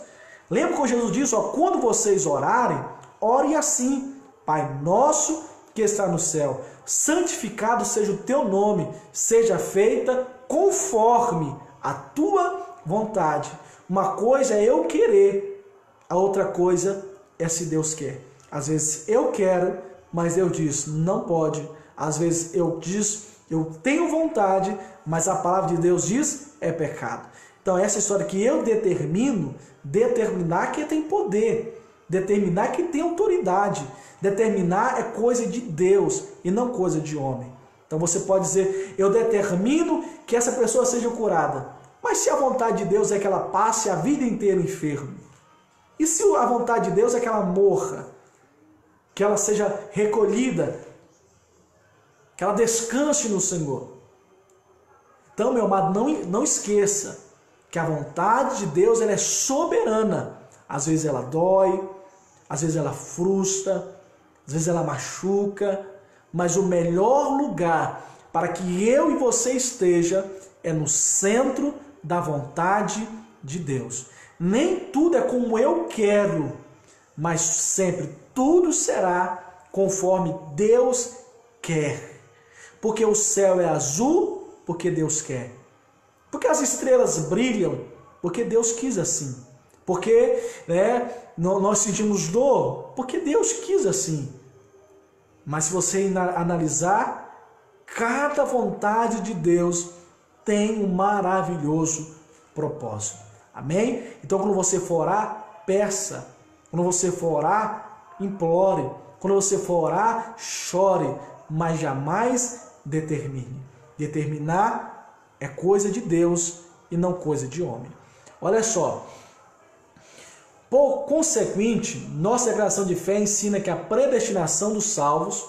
Lembra quando Jesus disse, ó, quando vocês orarem, orem assim, Pai nosso que está no céu, santificado seja o teu nome, seja feita conforme a tua vontade. Uma coisa é eu querer, a outra coisa é se Deus quer. Às vezes eu quero, mas Deus diz, não pode. Às vezes eu tenho vontade, mas a palavra de Deus diz, é pecado. Então essa história que eu determinar que tem poder, determinar que tem autoridade, determinar é coisa de Deus e não coisa de homem. Então você pode dizer, eu determino que essa pessoa seja curada, mas se a vontade de Deus é que ela passe a vida inteira enferma, e se a vontade de Deus é que ela morra, que ela seja recolhida, que ela descanse no Senhor. Então, meu amado, não esqueça que a vontade de Deus ela é soberana. Às vezes ela dói, às vezes ela frustra, às vezes ela machuca, mas o melhor lugar para que eu e você esteja é no centro da vontade de Deus. Nem tudo é como eu quero, mas sempre tudo será conforme Deus quer. Porque o céu é azul, porque Deus quer. Porque as estrelas brilham, porque Deus quis assim. Porque nós sentimos dor, porque Deus quis assim. Mas se você analisar, cada vontade de Deus tem um maravilhoso propósito. Amém? Então quando você for orar, peça. Quando você for orar, implore. Quando você for orar, chore. Mas jamais determine. Determinar é coisa de Deus e não coisa de homem. Olha só. Por consequente, nossa declaração de fé ensina que a predestinação dos salvos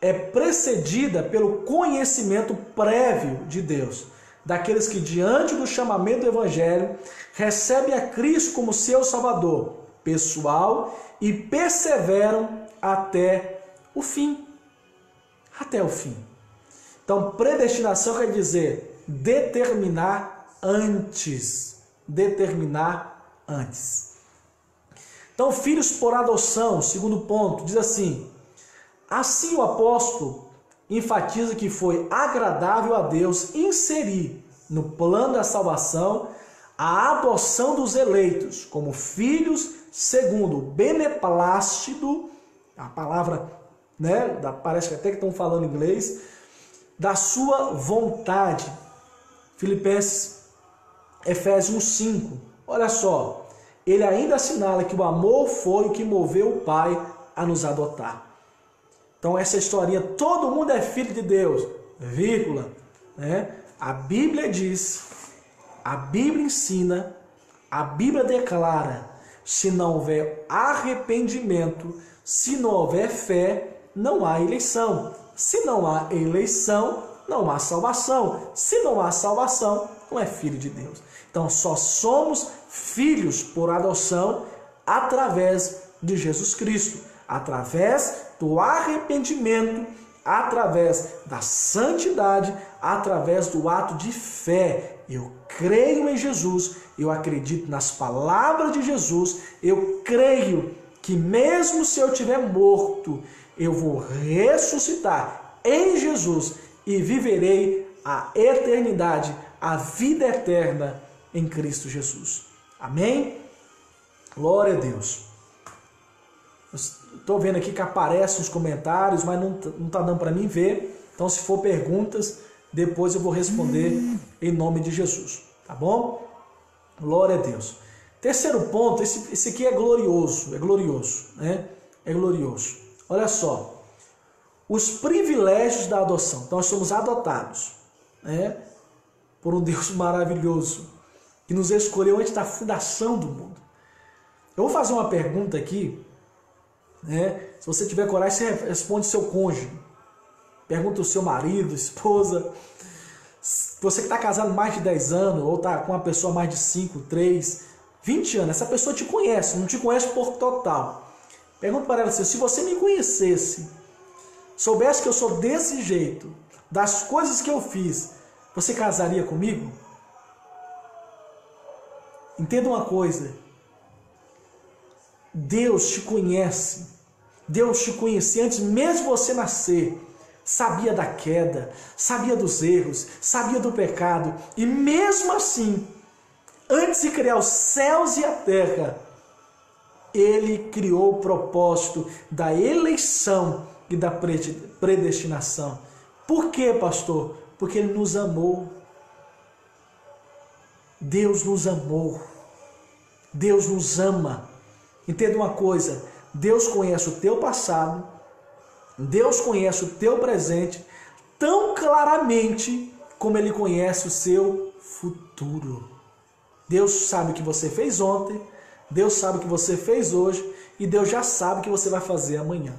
é precedida pelo conhecimento prévio de Deus, daqueles que diante do chamamento do Evangelho recebem a Cristo como seu Salvador pessoal e perseveram até o fim. Até o fim. Então, predestinação quer dizer determinar antes. Determinar antes. Então, filhos por adoção, segundo ponto, diz assim: assim o apóstolo enfatiza que foi agradável a Deus inserir no plano da salvação a adoção dos eleitos como filhos segundo o beneplácito, a palavra, parece que até que estão falando inglês, da sua vontade. Efésios 5. Olha só. Ele ainda assinala que o amor foi o que moveu o Pai a nos adotar. Então essa historinha, todo mundo é filho de Deus, vírgula, A Bíblia diz, a Bíblia ensina, a Bíblia declara, se não houver arrependimento, se não houver fé, não há eleição. Se não há eleição, não há salvação. Se não há salvação, não é filho de Deus. Então só somos filhos por adoção através de Jesus Cristo, através do arrependimento, através da santidade, através do ato de fé. Eu creio em Jesus, eu acredito nas palavras de Jesus, eu creio que mesmo se eu estiver morto, eu vou ressuscitar em Jesus e viverei a eternidade, a vida eterna em Cristo Jesus. Amém? Glória a Deus. Estou vendo aqui que aparecem os comentários, mas não está dando para mim ver. Então, se for perguntas, depois eu vou responder em nome de Jesus. Tá bom? Glória a Deus. Terceiro ponto, esse aqui é glorioso, né? É glorioso. Olha só, os privilégios da adoção. Então, nós somos adotados, né? Por um Deus maravilhoso, que nos escolheu antes da fundação do mundo. Eu vou fazer uma pergunta aqui, né? Se você tiver coragem, você responde seu cônjuge. Pergunta o seu marido, esposa. Você que está casado mais de 10 anos, ou está com uma pessoa mais de 5, 3, 20 anos, essa pessoa te conhece, não te conhece por total. Pergunta para ela assim: se você me conhecesse, soubesse que eu sou desse jeito, das coisas que eu fiz, você casaria comigo? Entenda uma coisa: Deus te conhece. Deus te conhecia antes mesmo de você nascer. Sabia da queda, sabia dos erros, sabia do pecado. E mesmo assim, antes de criar os céus e a terra, Ele criou o propósito da eleição e da predestinação. Por quê, pastor? Porque Ele nos amou. Deus nos amou. Deus nos ama. Entenda uma coisa: Deus conhece o teu passado, Deus conhece o teu presente tão claramente como Ele conhece o seu futuro. Deus sabe o que você fez ontem, Deus sabe o que você fez hoje e Deus já sabe o que você vai fazer amanhã.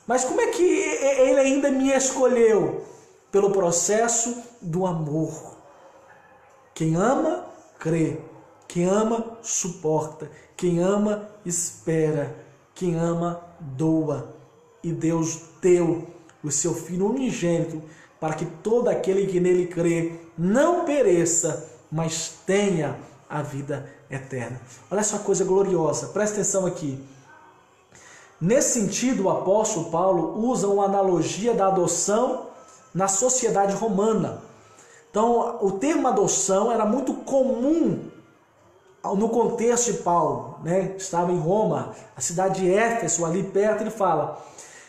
Mas como é que Ele ainda me escolheu? Pelo processo do amor. Quem ama, crê. Quem ama, suporta. Quem ama, espera. Quem ama, doa. E Deus deu o seu Filho unigênito para que todo aquele que nele crê não pereça, mas tenha a vida eterna. Olha essa coisa gloriosa, presta atenção aqui. Nesse sentido, o apóstolo Paulo usa uma analogia da adoção na sociedade romana. Então, o termo adoção era muito comum no contexto de Paulo, né? Estava em Roma, a cidade de Éfeso, ali perto. Ele fala: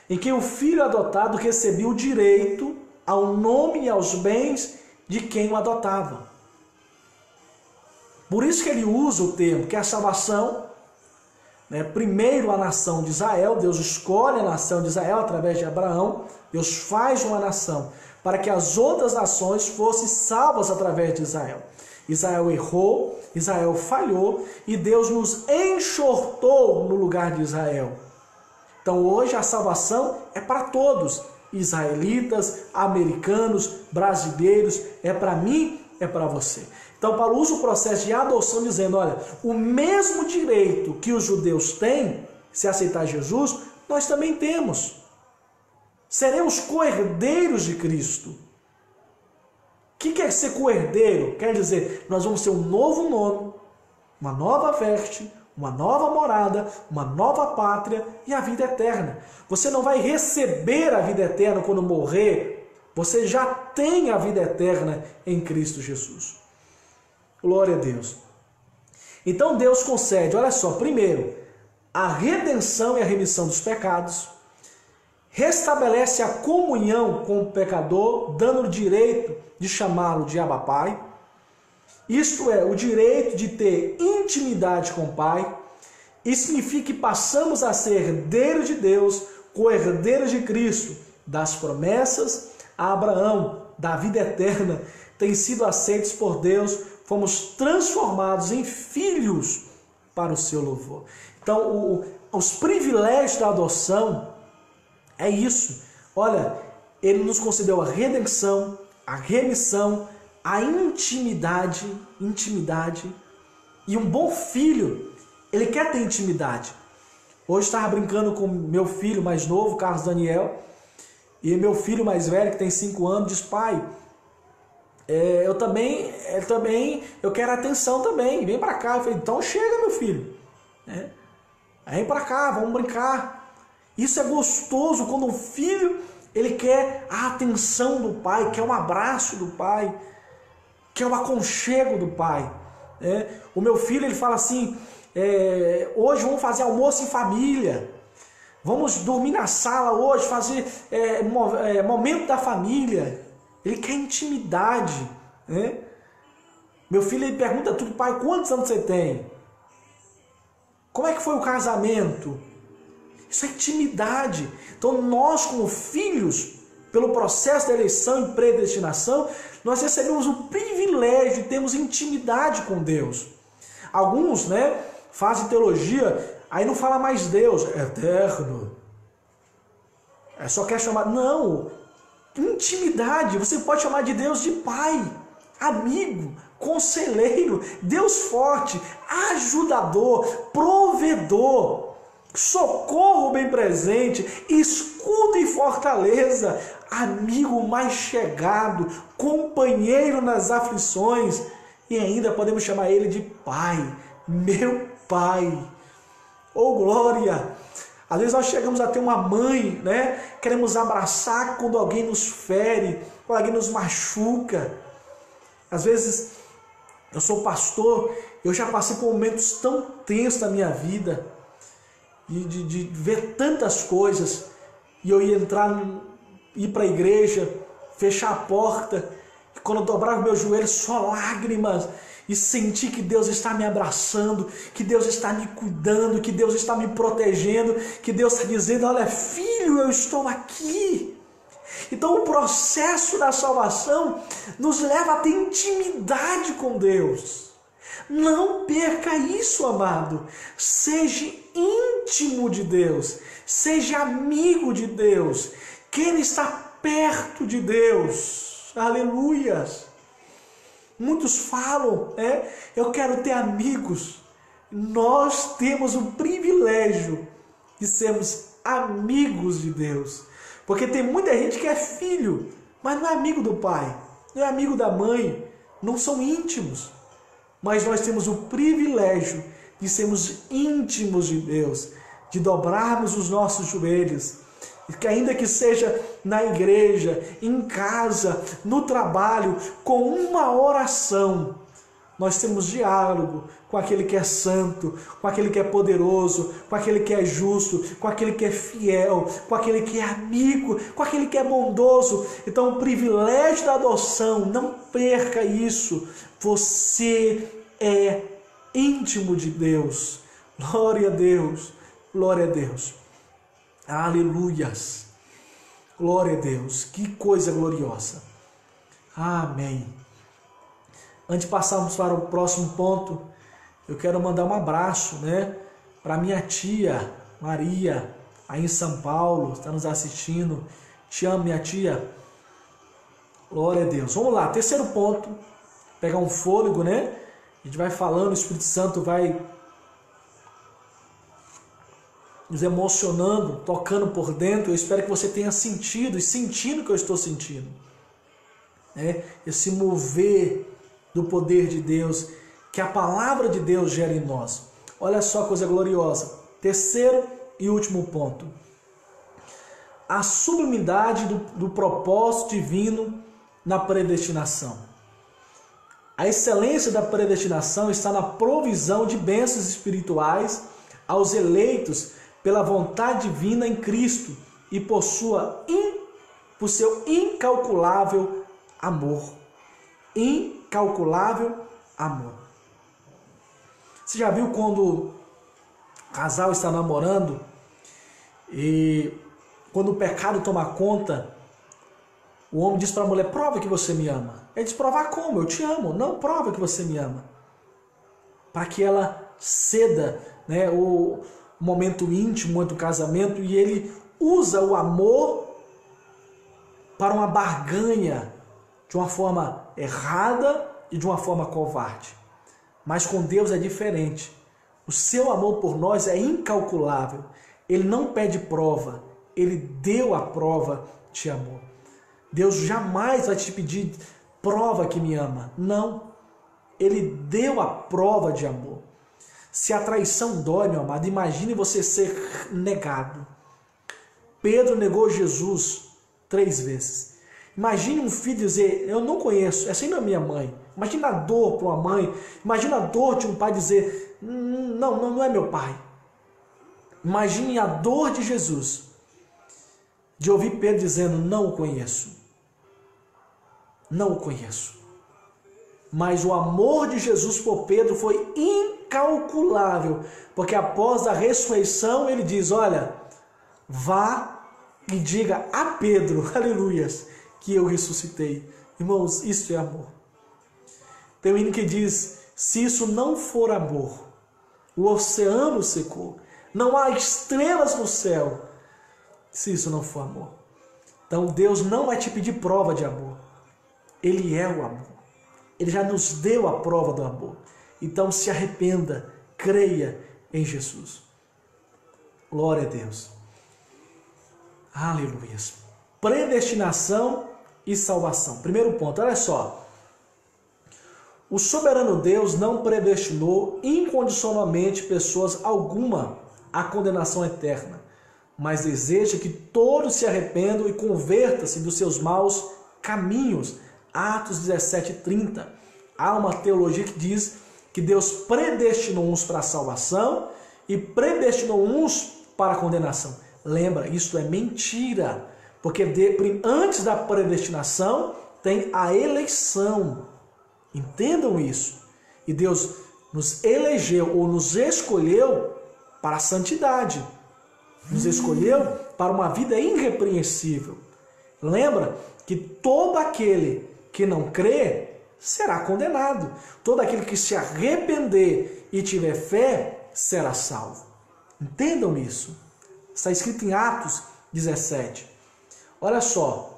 em que o filho adotado recebia o direito ao nome e aos bens de quem o adotava. Por isso que ele usa o termo, que é a salvação, né? Primeiro a nação de Israel, Deus escolhe a nação de Israel através de Abraão, Deus faz uma nação para que as outras nações fossem salvas através de Israel. Israel errou, Israel falhou e Deus nos enxortou no lugar de Israel. Então hoje a salvação é para todos, israelitas, americanos, brasileiros, é para mim, é para você. Então Paulo usa o processo de adoção dizendo: olha, o mesmo direito que os judeus têm, se aceitar Jesus, nós também temos. Seremos co-herdeiros de Cristo. O que é ser co-herdeiro? Quer dizer, nós vamos ter um novo nome, uma nova veste, uma nova morada, uma nova pátria e a vida eterna. Você não vai receber a vida eterna quando morrer, você já tem a vida eterna em Cristo Jesus. Glória a Deus. Então Deus concede, olha só, primeiro, a redenção e a remissão dos pecados, restabelece a comunhão com o pecador, dando o direito de chamá-lo de Abba Pai. Isto é, o direito de ter intimidade com o Pai. Isso significa que passamos a ser herdeiros de Deus, co-herdeiros de Cristo, das promessas a Abraão, da vida eterna, têm sido aceitos por Deus, fomos transformados em filhos para o seu louvor. Então, os privilégios da adoção é isso. Olha, Ele nos concedeu a redenção, a remissão, a intimidade, e um bom filho, ele quer ter intimidade. Hoje estava brincando com meu filho mais novo, Carlos Daniel, e meu filho mais velho, que tem 5 anos, diz: pai, eu quero atenção também, vem para cá. Eu falei: então chega, meu filho, vem para cá, vamos brincar. Isso é gostoso quando um filho, ele quer a atenção do pai, quer um abraço do pai, quer o aconchego do pai. O meu filho, ele fala assim: hoje vamos fazer almoço em família, vamos dormir na sala hoje, fazer momento da família. Ele quer intimidade, né? Meu filho, ele pergunta tudo: pai, quantos anos você tem? Como é que foi o casamento? Isso é intimidade. Então nós, como filhos, pelo processo da eleição e predestinação, nós recebemos o privilégio de termos intimidade com Deus. Alguns, fazem teologia, aí não fala mais Deus, é eterno. Só quer chamar... Não, intimidade. Você pode chamar de Deus de pai, amigo, conselheiro, Deus forte, ajudador, provedor, socorro bem presente, escudo e fortaleza, amigo mais chegado, companheiro nas aflições, e ainda podemos chamar ele de pai, meu pai. Oh, glória! Às vezes nós chegamos a ter uma mãe, queremos abraçar quando alguém nos fere, quando alguém nos machuca. Às vezes, eu sou pastor, eu já passei por momentos tão tensos na minha vida, de ver tantas coisas, e eu ia ir para a igreja, fechar a porta, e quando eu dobrava meus joelhos, só lágrimas, e sentir que Deus está me abraçando, que Deus está me cuidando, que Deus está me protegendo, que Deus está dizendo: olha, filho, eu estou aqui. Então o processo da salvação nos leva a ter intimidade com Deus. Não perca isso, amado. Seja íntimo de Deus, seja amigo de Deus, queira estar perto de Deus. Aleluias! Muitos falam, eu quero ter amigos. Nós temos o privilégio de sermos amigos de Deus. Porque tem muita gente que é filho, mas não é amigo do pai, não é amigo da mãe, não são íntimos. Mas nós temos o privilégio de sermos íntimos de Deus, de dobrarmos os nossos joelhos, que ainda que seja na igreja, em casa, no trabalho, com uma oração, nós temos diálogo com aquele que é santo, com aquele que é poderoso, com aquele que é justo, com aquele que é fiel, com aquele que é amigo, com aquele que é bondoso. Então o privilégio da adoção, não perca isso. Você é íntimo de Deus. Glória a Deus, glória a Deus. Aleluias, glória a Deus, que coisa gloriosa. Amém. Antes de passarmos para o próximo ponto, eu quero mandar um abraço, para minha tia Maria, aí em São Paulo, está nos assistindo. Te amo, minha tia. Glória a Deus. Vamos lá, terceiro ponto, pegar um fôlego, A gente vai falando, o Espírito Santo vai nos emocionando, tocando por dentro. Eu espero que você tenha sentido e sentindo o que eu estou sentindo. Esse mover do poder de Deus, que a palavra de Deus gera em nós. Olha só a coisa gloriosa. Terceiro e último ponto. A sublimidade do propósito divino na predestinação. A excelência da predestinação está na provisão de bênçãos espirituais aos eleitos pela vontade divina em Cristo e por seu incalculável amor. Incalculável amor. Você já viu quando o casal está namorando e quando o pecado toma conta, o homem diz para a mulher: prova que você me ama. Ele diz: provar como? Eu te amo. Não, prova que você me ama. Para que ela ceda, o momento íntimo do casamento, e ele usa o amor para uma barganha de uma forma errada e de uma forma covarde. Mas com Deus é diferente. O seu amor por nós é incalculável. Ele não pede prova, ele deu a prova de amor. Deus jamais vai te pedir prova que me ama. Não. Ele deu a prova de amor. Se a traição dói, meu amado, imagine você ser negado. Pedro negou Jesus 3 vezes. Imagine um filho dizer, eu não conheço, essa não é minha mãe. Imagina a dor para uma mãe. Imagina a dor de um pai dizer, não é meu pai. Imagine a dor de Jesus, de ouvir Pedro dizendo, não o conheço. Não o conheço. Mas o amor de Jesus por Pedro foi incalculável, porque após a ressurreição ele diz, olha, vá e diga a Pedro, aleluias, que eu ressuscitei. Irmãos, isso é amor. Tem um hino que diz, se isso não for amor, o oceano secou, não há estrelas no céu, se isso não for amor. Então Deus não vai te pedir prova de amor. Ele é o amor. Ele já nos deu a prova do amor. Então se arrependa, creia em Jesus. Glória a Deus. Aleluia. Predestinação e salvação. Primeiro ponto, olha só. O soberano Deus não predestinou incondicionalmente pessoas alguma à condenação eterna, mas deseja que todos se arrependam e convertam-se dos seus maus caminhos. Atos 17:30. Há uma teologia que diz que Deus predestinou uns para a salvação e predestinou uns para a condenação. Lembra, isso é mentira, porque antes da predestinação tem a eleição. Entendam isso. E Deus nos elegeu ou nos escolheu para a santidade. Nos escolheu para uma vida irrepreensível. Lembra que todo aquele que não crê será condenado. Todo aquele que se arrepender e tiver fé será salvo. Entendam isso. Está escrito em Atos 17. Olha só.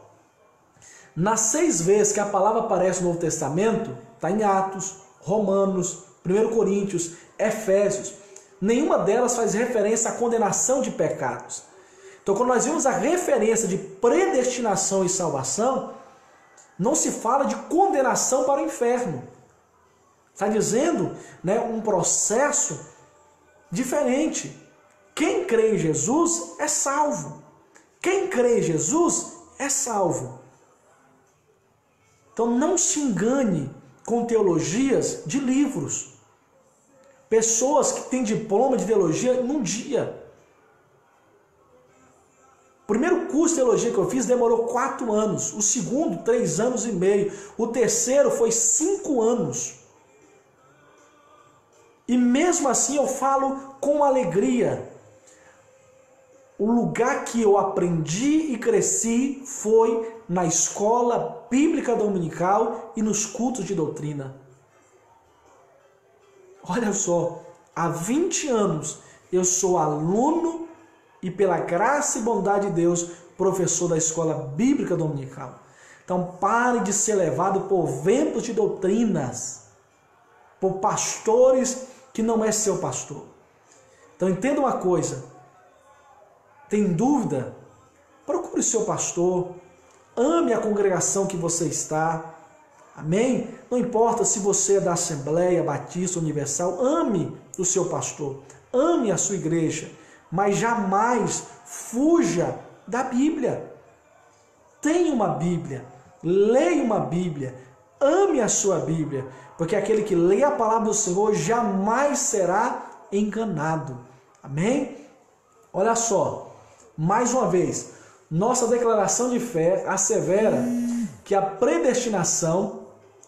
Nas 6 vezes que a palavra aparece no Novo Testamento, está em Atos, Romanos, 1 Coríntios, Efésios. Nenhuma delas faz referência à condenação de pecados. Então, quando nós vimos a referência de predestinação e salvação, não se fala de condenação para o inferno. Está dizendo, né, um processo diferente. Quem crê em Jesus é salvo. Quem crê em Jesus é salvo. Então não se engane com teologias de livros. Pessoas que têm diploma de teologia num dia. O primeiro curso de teologia que eu fiz demorou 4 anos. O segundo, 3 anos e meio. O terceiro foi 5 anos. E mesmo assim eu falo com alegria. O lugar que eu aprendi e cresci foi na escola bíblica dominical e nos cultos de doutrina. Olha só, há 20 anos eu sou aluno e pela graça e bondade de Deus, professor da escola bíblica dominical. Então pare de ser levado por ventos de doutrinas, por pastores que não é seu pastor. Então entenda uma coisa, tem dúvida? Procure o seu pastor, ame a congregação que você está, amém? Não importa se você é da Assembleia Batista Universal, ame o seu pastor, ame a sua igreja, mas jamais fuja da Bíblia. Tenha uma Bíblia, leia uma Bíblia, ame a sua Bíblia, porque aquele que lê a palavra do Senhor jamais será enganado. Amém? Olha só, mais uma vez, nossa declaração de fé assevera que a predestinação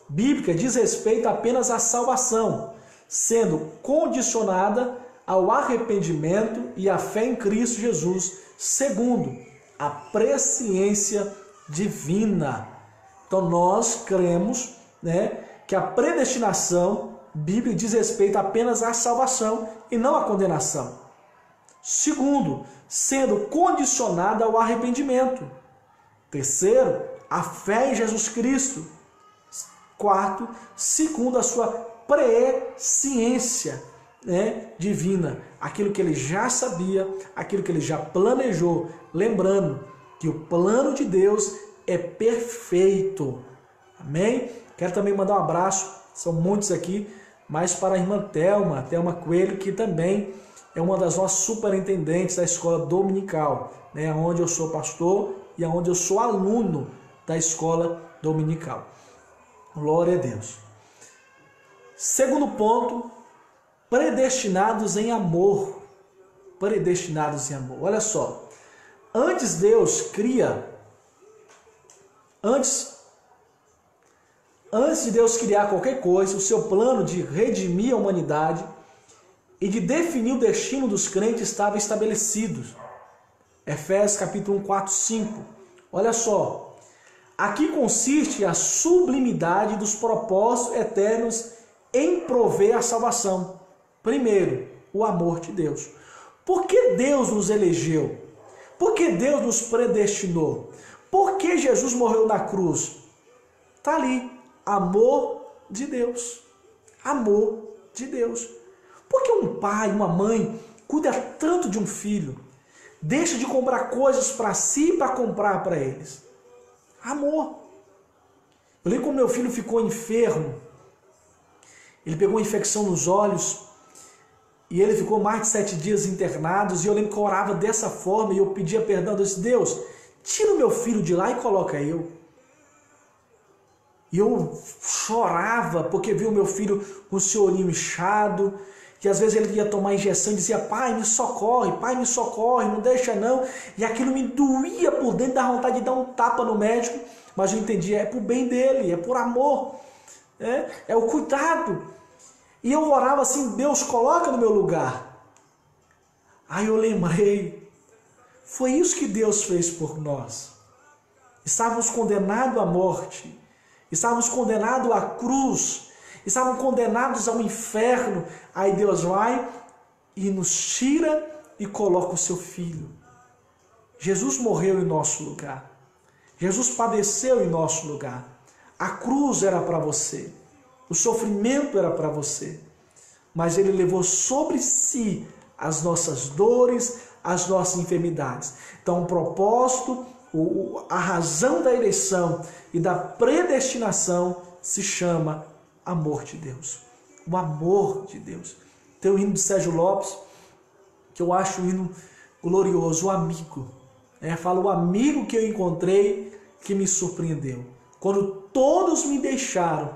bíblica diz respeito apenas à salvação, sendo condicionada ao arrependimento e à fé em Cristo Jesus, segundo a presciência divina. Então nós cremos, né, que a predestinação bíblica diz respeito apenas à salvação e não à condenação. Segundo, sendo condicionada ao arrependimento. Terceiro, a fé em Jesus Cristo. Quarto, segundo a sua presciência. divina, aquilo que ele já sabia, aquilo que ele já planejou, lembrando que o plano de Deus é perfeito. Amém? Quero também mandar um abraço, são muitos aqui, mas para a irmã Thelma Coelho, que também é uma das nossas superintendentes da escola dominical, onde eu sou pastor e onde eu sou aluno da escola dominical. Glória a Deus. Segundo ponto, predestinados em amor. Predestinados em amor. Olha só, antes de Deus criar qualquer coisa, o seu plano de redimir a humanidade e de definir o destino dos crentes estava estabelecido. Efésios capítulo 1, 4, 5. Olha só, aqui consiste a sublimidade dos propósitos eternos em prover a salvação. Primeiro, o amor de Deus. Por que Deus nos elegeu? Por que Deus nos predestinou? Por que Jesus morreu na cruz? Está ali, amor de Deus. Amor de Deus. Por que um pai, uma mãe, cuida tanto de um filho? Deixa de comprar coisas para si para comprar para eles. Amor. Eu lembro quando meu filho ficou enfermo. Ele pegou uma infecção nos olhos e ele ficou mais de 7 dias internado. E eu lembro que eu orava dessa forma e eu pedia perdão. Eu disse: Deus, tira o meu filho de lá e coloca eu. E eu chorava porque via o meu filho com o seu olhinho inchado. Que às vezes ele ia tomar injeção e dizia: pai, me socorre, não deixa não. E aquilo me doía por dentro, da vontade de dar um tapa no médico. Mas eu entendia, é por bem dele, é por amor. É o cuidado. E eu orava assim: Deus, coloca no meu lugar. Aí eu lembrei, foi isso que Deus fez por nós. Estávamos condenados à morte, estávamos condenados à cruz, estavam condenados ao inferno. Aí Deus vai e nos tira e coloca o seu filho. Jesus morreu em nosso lugar. Jesus padeceu em nosso lugar. A cruz era para você. O sofrimento era para você. Mas ele levou sobre si as nossas dores, as nossas enfermidades. Então o propósito, a razão da eleição e da predestinação se chama amor de Deus. O amor de Deus. Tem o hino de Sérgio Lopes, que eu acho um hino glorioso, o amigo. Fala: o amigo que eu encontrei que me surpreendeu. Quando todos me deixaram,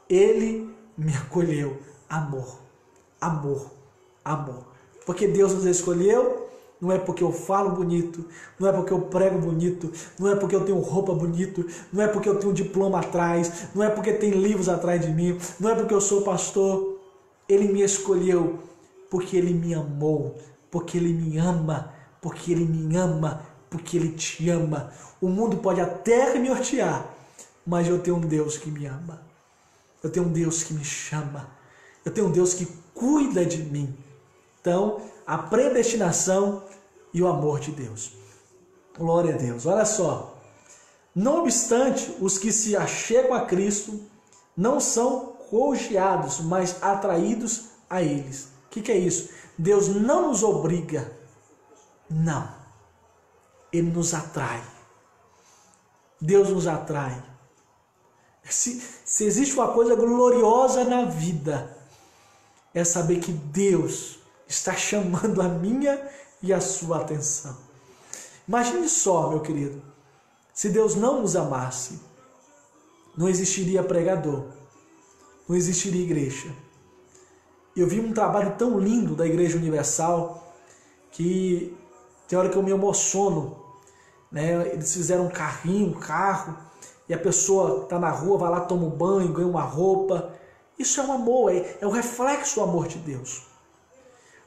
ele me acolheu. Amor, amor, amor. Porque Deus nos escolheu. Não é porque eu falo bonito, não é porque eu prego bonito, não é porque eu tenho roupa bonito, não é porque eu tenho um diploma atrás, não é porque tem livros atrás de mim, não é porque eu sou pastor. Ele me escolheu porque ele me amou, porque ele me ama, porque ele me ama, porque ele te ama. O mundo pode até me odiar, mas eu tenho um Deus que me ama. Eu tenho um Deus que me chama. Eu tenho um Deus que cuida de mim. Então, a predestinação e o amor de Deus. Glória a Deus. Olha só. Não obstante, os que se achegam a Cristo não são cogiados, mas atraídos a eles. O que é isso? Deus não nos obriga. Não. Ele nos atrai. Deus nos atrai. Se existe uma coisa gloriosa na vida, é saber que Deus está chamando a minha e a sua atenção. Imagine só, meu querido, se Deus não nos amasse, não existiria pregador, não existiria igreja. Eu vi um trabalho tão lindo da Igreja Universal que tem hora que eu me emociono. Eles fizeram um carro, e a pessoa está na rua, vai lá, toma um banho, ganha uma roupa. Isso é um amor, é o reflexo do amor de Deus.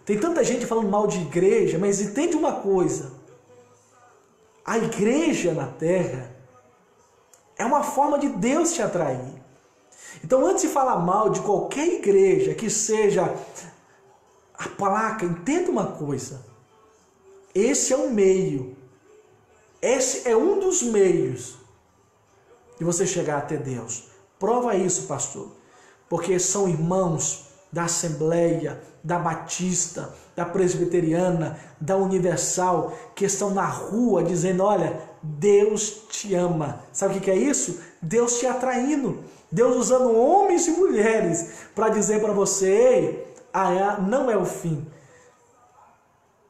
Tem tanta gente falando mal de igreja, mas entende uma coisa: a igreja na terra é uma forma de Deus te atrair. Então, antes de falar mal de qualquer igreja que seja a placa, entenda uma coisa: esse é um meio, esse é um dos meios de você chegar até Deus. Prova isso, pastor, porque são irmãos da Assembleia, da Batista, da Presbiteriana, da Universal, que estão na rua dizendo, olha, Deus te ama. Sabe o que é isso? Deus te atraindo. Deus usando homens e mulheres para dizer para você, ei, não é o fim.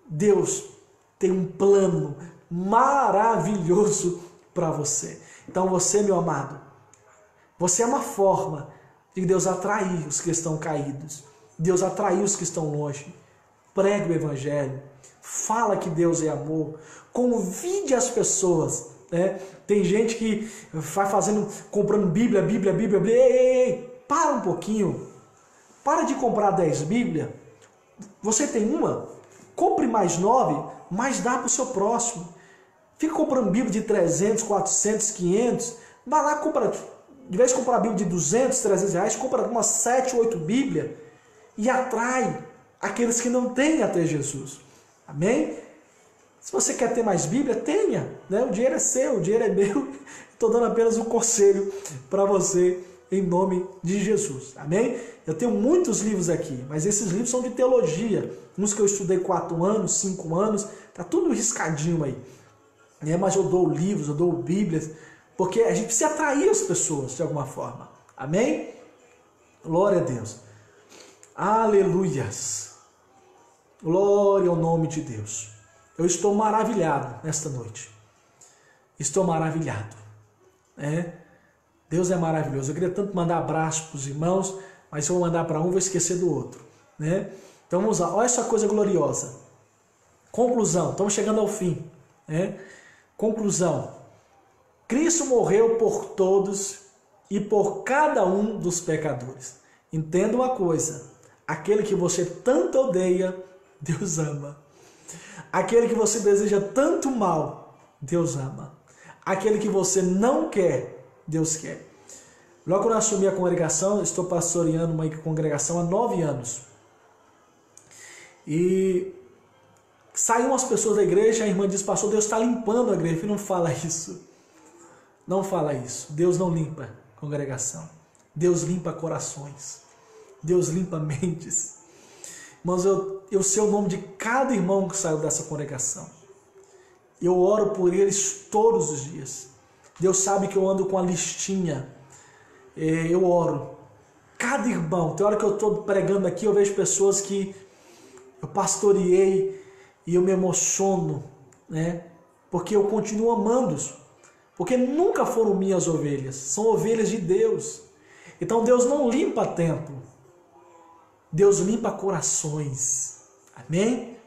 Deus tem um plano maravilhoso para você. Então você, meu amado, você é uma forma de Deus atrair os que estão caídos. Deus atrair os que estão longe. Pregue o evangelho. Fala que Deus é amor. Convide as pessoas. Né? Tem gente que vai comprando Bíblia. Ei, para um pouquinho. Para de comprar 10 Bíblias. Você tem uma? Compre mais 9, mas dá para o seu próximo. Fica comprando Bíblia de 300, 400, 500. Vai lá, compra. De vez de comprar a Bíblia de 200, 300 reais, compra umas 7, 8 Bíblias e atrai aqueles que não têm até Jesus. Amém? Se você quer ter mais Bíblia, tenha. Né? O dinheiro é seu, o dinheiro é meu. Estou dando apenas um conselho para você em nome de Jesus. Amém? Eu tenho muitos livros aqui, mas esses livros são de teologia. Uns que eu estudei 4 anos, 5 anos, está tudo riscadinho aí. Mas eu dou livros, eu dou Bíblias, porque a gente precisa atrair as pessoas de alguma forma. Amém? Glória a Deus. Aleluias. Glória ao nome de Deus. Eu estou maravilhado nesta noite. Estou maravilhado. Deus é maravilhoso. Eu queria tanto mandar abraço para os irmãos, mas se eu vou mandar para um, vou esquecer do outro. Então vamos lá. Olha essa coisa gloriosa. Conclusão. Estamos chegando ao fim. Conclusão. Cristo morreu por todos e por cada um dos pecadores. Entenda uma coisa. Aquele que você tanto odeia, Deus ama. Aquele que você deseja tanto mal, Deus ama. Aquele que você não quer, Deus quer. Logo quando eu assumi a congregação, eu estou pastoreando uma congregação há 9 anos. E saíram as pessoas da igreja, a irmã disse, pastor, Deus está limpando a igreja. Eu falei, não fala isso. Não fala isso. Deus não limpa a congregação. Deus limpa corações. Deus limpa mentes. Irmãos, eu sei o nome de cada irmão que saiu dessa congregação. Eu oro por eles todos os dias. Deus sabe que eu ando com a listinha. Eu oro. Cada irmão. Tem hora que eu estou pregando aqui, eu vejo pessoas que eu pastoreei e eu me emociono, porque eu continuo amando-os. Porque nunca foram minhas ovelhas. São ovelhas de Deus. Então Deus não limpa templo. Deus limpa corações. Amém?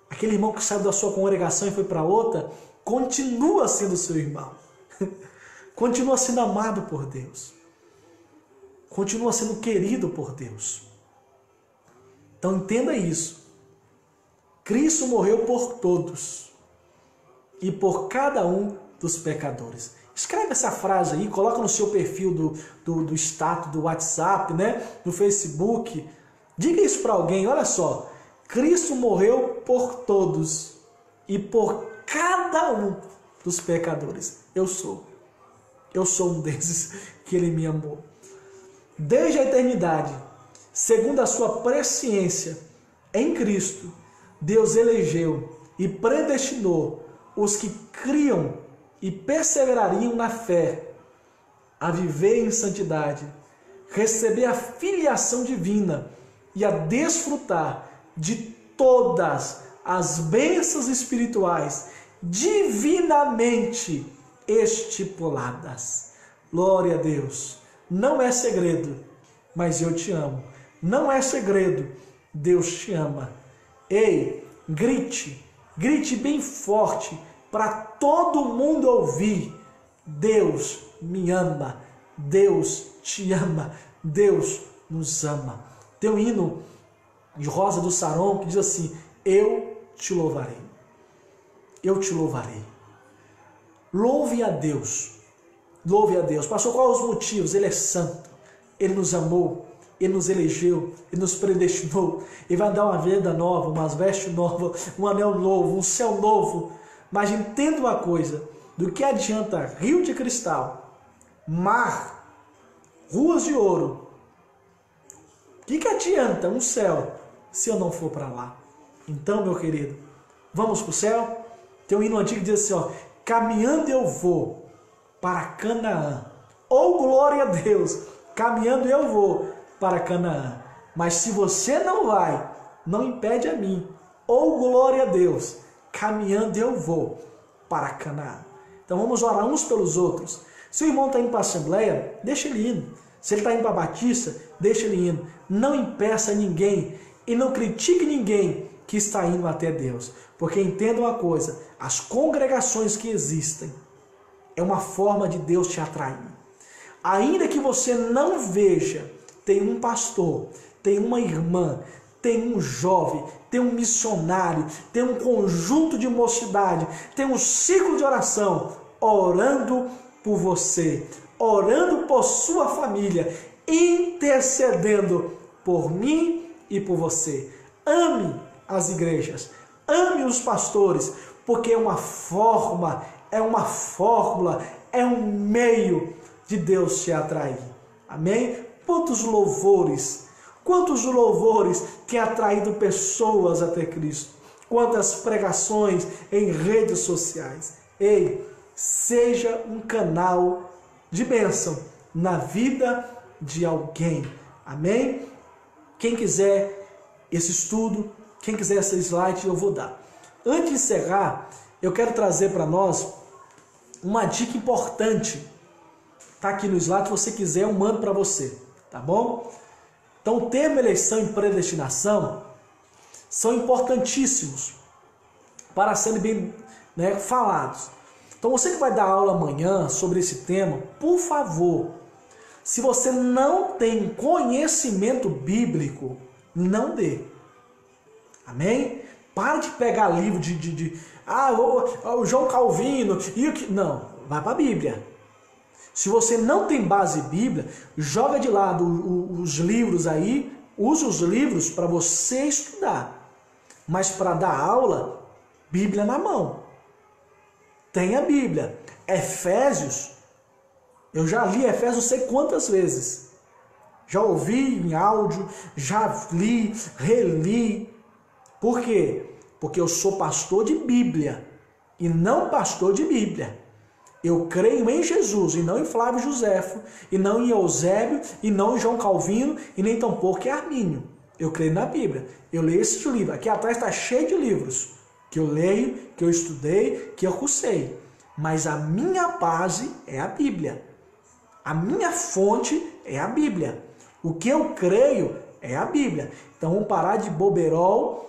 Aquele irmão que saiu da sua congregação e foi para outra, continua sendo seu irmão. Continua sendo amado por Deus. Continua sendo querido por Deus. Então entenda isso. Cristo morreu por todos e por cada um dos pecadores. Escreve essa frase aí, coloca no seu perfil do status, do WhatsApp, do Facebook. Diga isso para alguém, olha só. Cristo morreu por todos e por cada um dos pecadores. Eu sou um desses que Ele me amou. Desde a eternidade, segundo a sua presciência, em Cristo, Deus elegeu e predestinou os que criam e perseverariam na fé, a viver em santidade, receber a filiação divina e a desfrutar de todas as bênçãos espirituais divinamente estipuladas. Glória a Deus. Não é segredo, mas eu te amo. Não é segredo, Deus te ama. Ei, grite bem forte para todo mundo ouvir. Deus me ama, Deus te ama, Deus nos ama. Tem um hino de Rosa do Saron que diz assim: eu te louvarei, eu te louvarei. Louve a Deus, louve a Deus. Pastor, quais os motivos? Ele é santo, Ele nos amou, Ele nos elegeu, Ele nos predestinou. Ele vai dar uma vida nova, umas vestes novas, um anel novo, um céu novo. Mas entenda uma coisa: do que adianta rio de cristal, mar, ruas de ouro? O que adianta um céu se eu não for para lá? Então, meu querido, vamos para o céu? Tem um hino antigo que diz assim, ó, caminhando eu vou para Canaã. Oh, glória a Deus! Caminhando eu vou para Canaã. Mas se você não vai, não impede a mim. Oh, glória a Deus! Caminhando eu vou para Canaã. Então vamos orar uns pelos outros. Se o irmão está indo para a Assembleia, deixa ele indo. Se ele está indo para a Batista, deixa ele indo. Não impeça ninguém e não critique ninguém que está indo até Deus. Porque entenda uma coisa, as congregações que existem é uma forma de Deus te atrair. Ainda que você não veja, tem um pastor, tem uma irmã, tem um jovem, tem um missionário, tem um conjunto de mocidade, tem um ciclo de oração, orando por você, orando por sua família, intercedendo por mim e por você. Ame as igrejas, ame os pastores, porque é uma forma, é uma fórmula, é um meio de Deus te atrair. Amém? Quantos louvores têm atraído pessoas até Cristo? Quantas pregações em redes sociais? Ei, seja um canal de bênção na vida de alguém. Amém? Quem quiser esse estudo, quem quiser esse slide, eu vou dar. Antes de encerrar, eu quero trazer para nós uma dica importante. Está aqui no slide, se você quiser, eu mando para você. Tá bom? Então, o termo eleição e predestinação são importantíssimos para serem bem falados. Então, você que vai dar aula amanhã sobre esse tema, por favor, se você não tem conhecimento bíblico, não dê. Amém? Pare de pegar livro o João Calvino e o que. Não, vai para a Bíblia. Se você não tem base bíblica, joga de lado os livros aí, use os livros para você estudar. Mas para dar aula, Bíblia na mão. Tenha a Bíblia. Efésios, eu já li Efésios não sei quantas vezes. Já ouvi em áudio, já li, reli. Por quê? Porque eu sou pastor de Bíblia e não pastor de Bíblia. Eu creio em Jesus e não em Flávio Joséfo, e não em Eusébio, e não em João Calvino, e nem tampouco em Armínio. Eu creio na Bíblia. Eu leio esse livro. Aqui atrás está cheio de livros que eu leio, que eu estudei, que eu cursei. Mas a minha base é a Bíblia. A minha fonte é a Bíblia. O que eu creio é a Bíblia. Então vamos parar de boberol,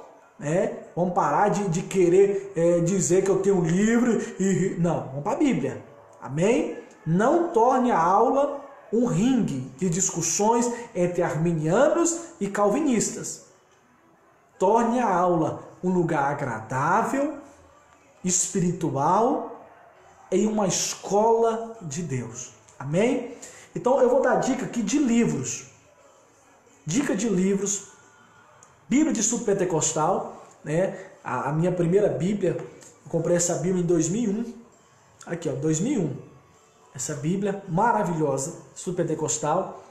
vamos parar de querer dizer que eu tenho um livro e não, vamos para a Bíblia. Amém? Não torne a aula um ringue de discussões entre arminianos e calvinistas. Torne a aula um lugar agradável, espiritual, em uma escola de Deus. Amém? Então eu vou dar dica aqui de livros. Dica de livros. Bíblia de Estudo Pentecostal, a minha primeira Bíblia, eu comprei essa Bíblia em 2001. Aqui, ó, 2001. Essa Bíblia maravilhosa, Estudo Pentecostal.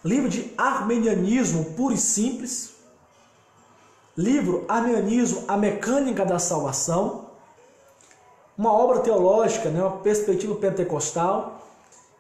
Livro de Arminianismo Puro e Simples. Livro Arminianismo, a Mecânica da Salvação. Uma obra teológica, uma perspectiva pentecostal,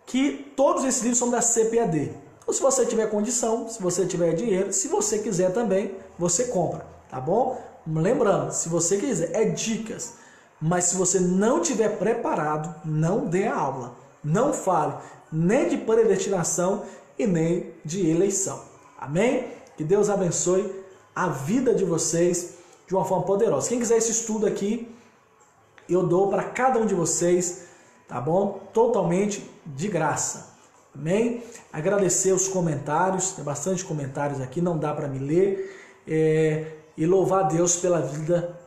que todos esses livros são da CPAD. Ou se você tiver condição, se você tiver dinheiro, se você quiser também, você compra, tá bom? Lembrando, se você quiser, é dicas. Mas se você não tiver preparado, não dê a aula. Não fale nem de predestinação e nem de eleição. Amém? Que Deus abençoe a vida de vocês de uma forma poderosa. Quem quiser esse estudo aqui, eu dou para cada um de vocês, tá bom? Totalmente de graça. Amém? Agradecer os comentários, tem bastante comentários aqui, não dá para me ler. E louvar a Deus pela vida,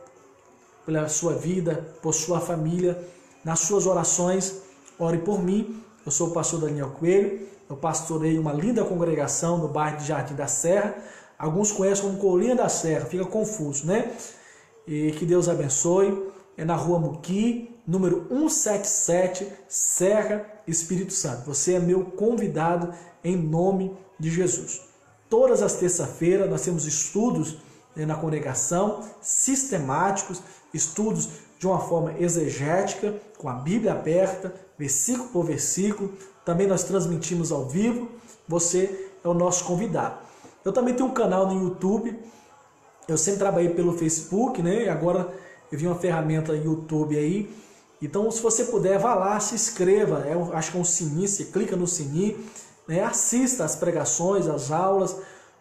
pela sua vida, por sua família. Nas suas orações, ore por mim. Eu sou o pastor Daniel Coelho, eu pastorei uma linda congregação no bairro de Jardim da Serra. Alguns conhecem como Colinha da Serra, fica confuso, né? E que Deus abençoe. É na Rua Muqui, número 177, Serra, Espírito Santo. Você é meu convidado em nome de Jesus. Todas as terças-feiras nós temos estudos na congregação, sistemáticos, estudos de uma forma exegética, com a Bíblia aberta, versículo por versículo. Também nós transmitimos ao vivo, você é o nosso convidado. Eu também tenho um canal no YouTube, eu sempre trabalhei pelo Facebook, né? E agora eu vi uma ferramenta YouTube aí. Então, se você puder, vá lá, se inscreva, acho que é um sininho, você clica no sininho, né? Assista às pregações, às aulas,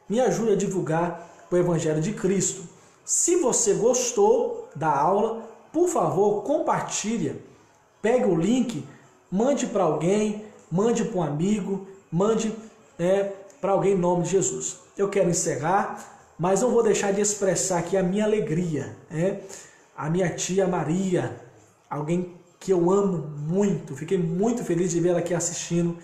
me ajude a divulgar o Evangelho de Cristo. Se você gostou da aula, por favor, compartilhe, pegue o link, mande para alguém, mande para um amigo, mande para alguém em nome de Jesus. Eu quero encerrar, mas não vou deixar de expressar aqui a minha alegria, a minha tia Maria, alguém que eu amo muito, fiquei muito feliz de ver ela aqui assistindo,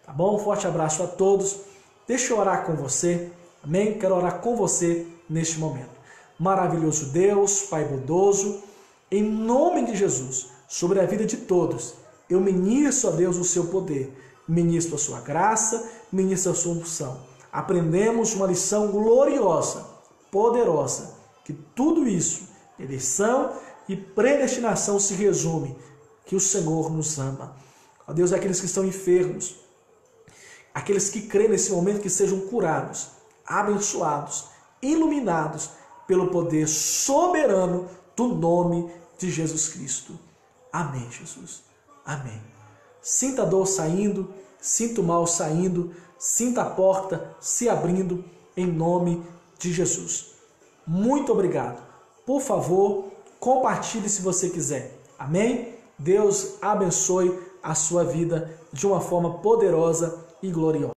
tá bom? Um forte abraço a todos, deixa eu orar com você, amém? Quero orar com você neste momento. Maravilhoso Deus, Pai bondoso, em nome de Jesus, sobre a vida de todos, eu ministro a Deus o seu poder, ministro a sua graça, ministro a sua unção. Aprendemos uma lição gloriosa, poderosa, que tudo isso, eleição e predestinação se resume, que o Senhor nos ama. Ó Deus, aqueles que estão enfermos, aqueles que creem nesse momento que sejam curados, abençoados, iluminados pelo poder soberano do nome de Jesus Cristo. Amém, Jesus. Amém. Sinta a dor saindo, sinta o mal saindo, sinta a porta se abrindo em nome de Jesus. Muito obrigado. Por favor, compartilhe se você quiser. Amém? Deus abençoe a sua vida de uma forma poderosa e gloriosa.